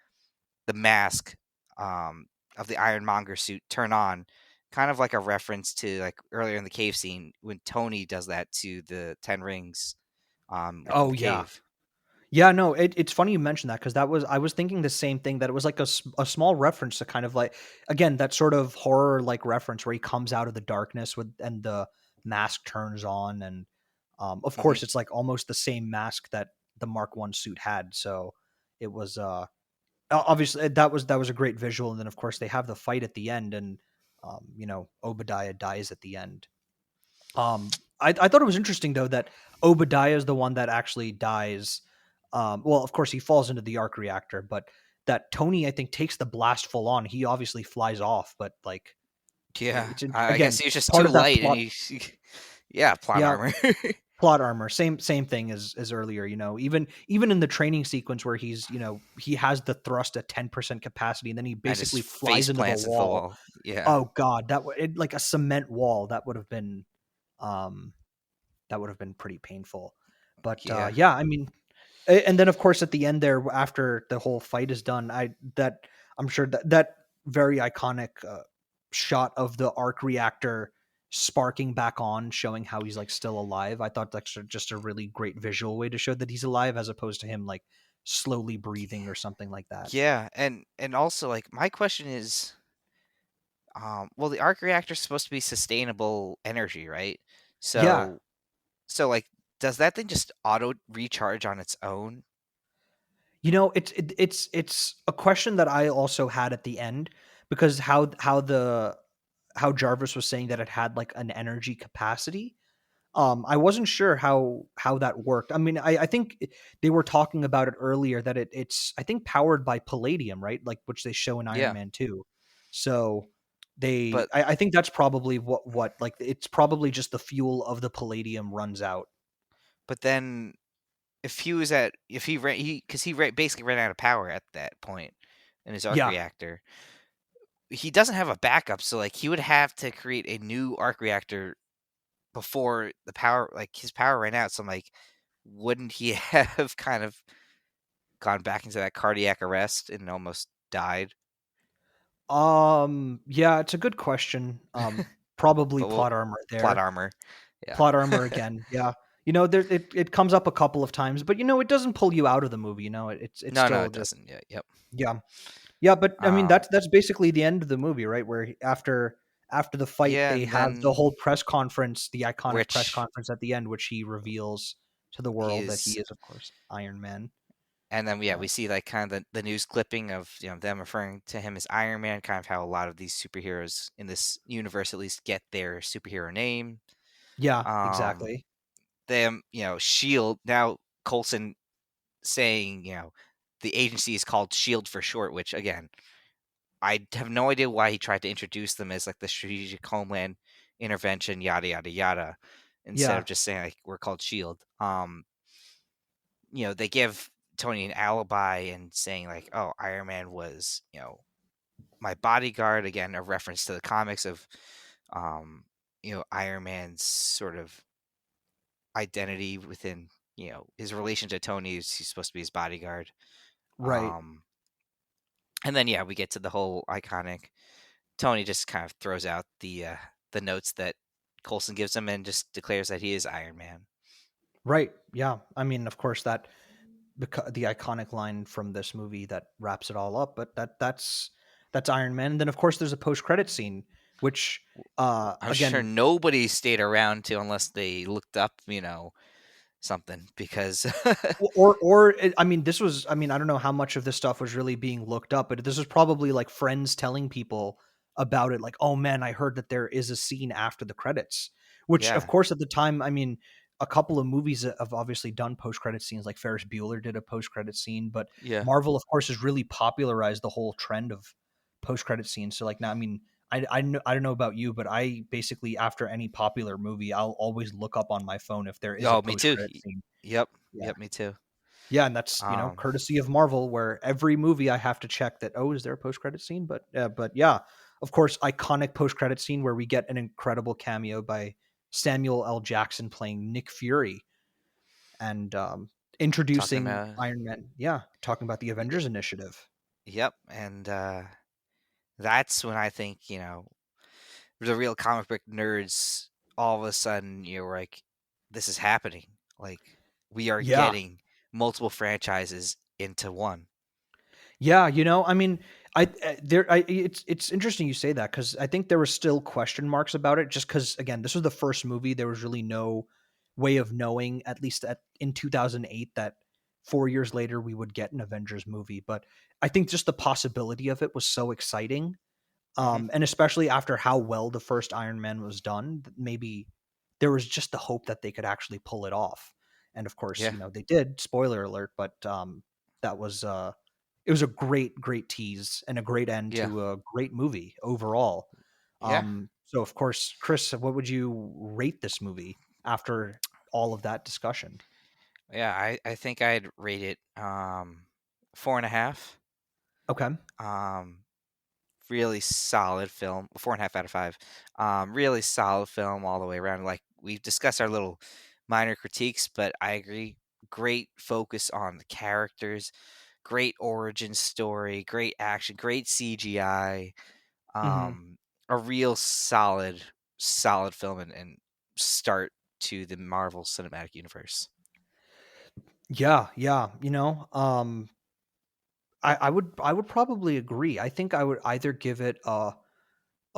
the mask um, of the Ironmonger suit turn on, kind of like a reference to like earlier in the cave scene when Tony does that to the Ten Rings in Oh the yeah. cave. Yeah, no, it's funny you mentioned that because that was I was thinking the same thing that it was like a small reference to kind of like again that sort of horror like reference where he comes out of the darkness with and the mask turns on and of hmm course it's like almost the same mask that the Mark 1 suit had. So it was obviously that was a great visual and then of course they have the fight at the end and Obadiah dies at the end. I thought it was interesting though that Obadiah is the one that actually dies. Well, of course he falls into the arc reactor, but that Tony I think takes the blast full on. He obviously flies off, but like Yeah, I guess again he was just part too of that light, and plot. yeah, plot Yeah, armor, plot armor. Same thing as earlier. Even in the training sequence where he has the thrust at 10% capacity, and then he and his basically face flies into the plants into the wall. wall. Yeah, Oh God, like a cement wall. Um, that would have been pretty painful. But yeah, yeah, I mean, and then of course at the end there, after the whole fight is done, I'm sure that very iconic shot of the arc reactor sparking back on, showing how he's like still alive. I thought that's just a really great visual way to show that he's alive, as opposed to him like slowly breathing or something like that. yeah, and also like my question is, Well, the arc reactor is supposed to be sustainable energy, right? Yeah. So like, does that thing just auto recharge on its own? It's a question that I also had at the end, because how Jarvis was saying that it had like an energy capacity. I wasn't sure how that worked. I mean, I think they were talking about it earlier that it's I think powered by palladium, right? Like which they show in Iron Yeah, Man 2. So but I think that's probably what like it's probably just the fuel of the palladium runs out. then if he ran he because he basically ran out of power at that point in his arc Yeah. reactor. He doesn't have a backup, so like he would have to create a new arc reactor before the power, like his power ran out. So I'm like, wouldn't he have kind of gone back into that cardiac arrest and almost died? Yeah, it's a good question. Probably But we'll plot armor plot there. armor. Yeah. Plot armor again. Yeah. There it comes up a couple of times, but it doesn't pull you out of the movie. It's No, still it just doesn't. Yeah, yep. yeah. Yeah, but I mean Um, that's basically the end of the movie, right? Where after the fight yeah, they and have the then whole press conference, the iconic press which conference at the end, which he reveals to the he world that he is, is of course Iron Man. and then yeah, Yeah. we see like kind of the news clipping of them referring to him as Iron Man, kind of how a lot of these superheroes in this universe at least get their superhero name. Yeah, Um, exactly. them, Shield now. Coulson saying, the agency is called Shield for short, which again, I have no idea why he tried to introduce them as like the strategic homeland intervention, yada yada yada, instead Yeah. of just saying like we're called Shield. They give Tony an alibi and saying like, oh, Iron Man was, my bodyguard, again, a reference to the comics of Iron Man's sort of identity within, his relation to Tony is he's supposed to be his bodyguard. Right. Um and then yeah, we get to the whole iconic Tony just kind of throws out the notes that Coulson gives him and just declares that he is Iron Man. Right. Yeah. I mean, of course the iconic line from this movie that wraps it all up, but that's Iron Man. And then of course there's a post-credit scene which I'm sure again nobody stayed around to unless they looked up, something because I mean, I mean, I don't know how much of this stuff was really being looked up, but this was probably like friends telling people about it. Like, oh man, I heard that there is a scene after the credits, which of yeah, course at the time, I mean, a couple of movies have obviously done post credit scenes, like Ferris Bueller did a post credit scene, but yeah. Marvel, of course, has really popularized the whole trend of post credit scenes. So like now, I mean, I don't know about you, but I basically after any popular movie, I'll always look up on my phone if there is a Oh, me post too. credit scene. Yep, Yeah. yep, me too. Yeah, and that's, Um, courtesy of Marvel, where every movie I have to check that, oh, is there a post-credit scene? But yeah, of course, iconic post-credit scene where we get an incredible cameo by Samuel L. Jackson playing Nick Fury and talking introducing about Iron Man. Yeah, talking about the y- Avengers Initiative. yep, and that's when I think the real comic book nerds all of a sudden were like, this is happening. Like we are Yeah, getting multiple franchises into one. yeah, I mean, it's interesting you say that because I think there were still question marks about it, just because again, this was the first movie. There was really no way of knowing, at least in 2008, that 4 years later we would get an Avengers movie. But I think just the possibility of it was so exciting, Hmm. and especially after how well the first Iron Man was done, that maybe there was just the hope that they could actually pull it off. And of course, Yeah, they did. Spoiler alert, but that was it was a great tease and a great end yeah, to a great movie overall. yeah, So of course, Chris, what would you rate this movie after all of that discussion? yeah. I think I'd rate it 4.5. Okay. Um, really solid film. 4.5 out of 5. Really solid film all the way around. Like we've discussed our little minor critiques, but I agree. Great focus on the characters, great origin story, great action, great CGI. Hmm. Um, a real solid film and start to the Marvel Cinematic Universe. Yeah, yeah. I would probably agree. I think I would either give it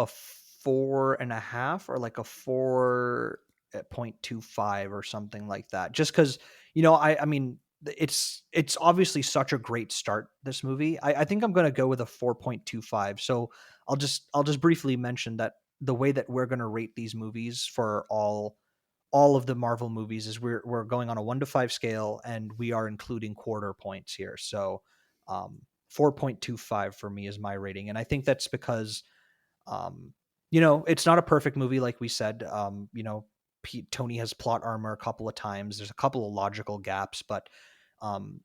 a 4.5 or like a 4.25 or something like that. Just because, I mean, it's obviously such a great start, this movie. I think I'm gonna go with a 4.25. So I'll just briefly mention that the way that we're gonna rate these movies for all of the Marvel movies is we're going on a 1 to 5 scale, and we are including quarter points here. So 4.25 for me is my rating. And I think that's because um, it's not a perfect movie, like we said. Tony has plot armor a couple of times. There's a couple of logical gaps, but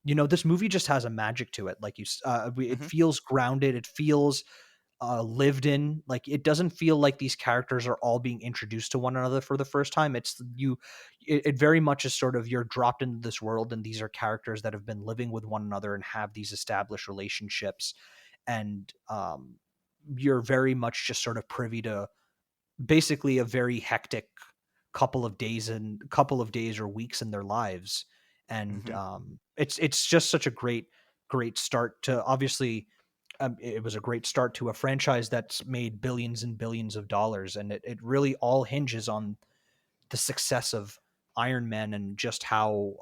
this movie just has a magic to it. Like it Hmm. feels grounded. It feels lived in. Like, it doesn't feel like these characters are all being introduced to one another for the first time. It very much is sort of, you're dropped into this world, and these are characters that have been living with one another and have these established relationships. And you're very much just sort of privy to basically a very hectic couple of days or weeks in their lives. And Hmm. it's just such a great start to, obviously, it was a great start to a franchise that's made billions and billions of dollars. And it really all hinges on the success of Iron Man, and just how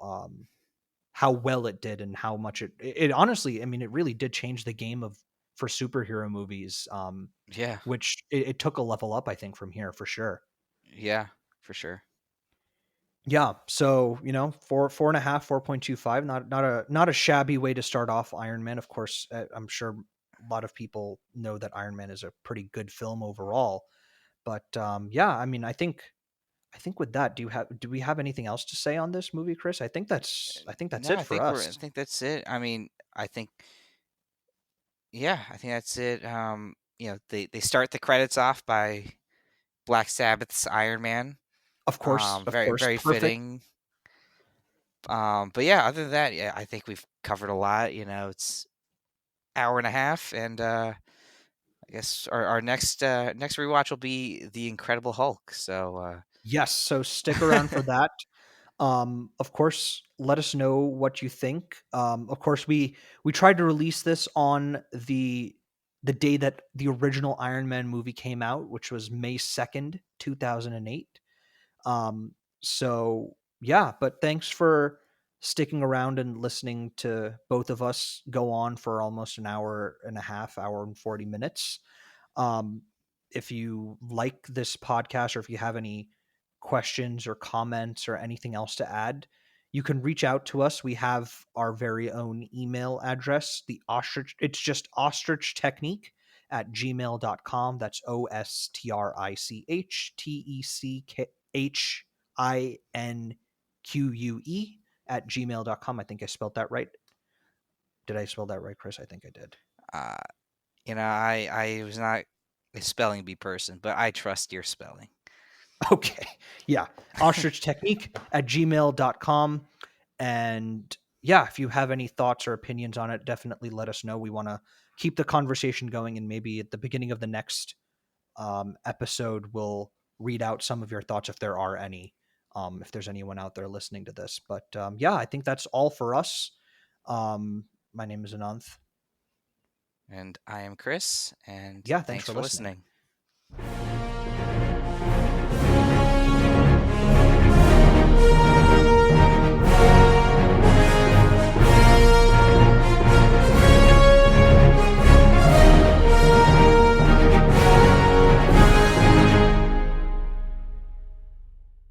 well it did, and how much it honestly, I mean, it really did change the game of for superhero movies. Yeah, Which it took a level up, I think, from here for sure. yeah, for sure. Yeah, so, 4.5, 4.25, not a shabby way to start off Iron Man. Of course, I'm sure a lot of people know that Iron Man is a pretty good film overall. But yeah, I mean, I think with that, do we have anything else to say on this movie, Chris? I think that's No, it for I us. think that's it. I mean, I think yeah, I think that's it. They start the credits off by Black Sabbath's Iron Man. Of Very course, very perfect. fitting. But yeah, other than that, yeah, I think we've covered a lot. It's hour and a half, and I guess our next rewatch will be The Incredible Hulk. So Yes, so stick around for that. Of course, let us know what you think. Of course, we tried to release this on the day that the original Iron Man movie came out, which was May 2nd, 2008. Um, so yeah, but thanks for sticking around and listening to both of us go on for almost an hour and a half, hour and 40 minutes. Um, if you like this podcast, or if you have any questions or comments or anything else to add, you can reach out to us. We have our very own email address, the ostrich. It's just ostrich technique at gmail.com. That's OSTRICHTECHINQUE at gmail.com. I think I spelled that right. Did I spell that right, Chris? I think I did. uh, I was not a spelling bee person, but I trust your spelling. Okay. Yeah. Ostrich technique at gmail.com. And yeah, if you have any thoughts or opinions on it, definitely let us know. We want to keep the conversation going. And maybe at the beginning of the next episode, we'll read out some of your thoughts, if there are any, if there's anyone out there listening to this. But yeah, I think that's all for us. My name is Ananth. And I am Chris, and Yeah. Thanks thanks for for listening. listening.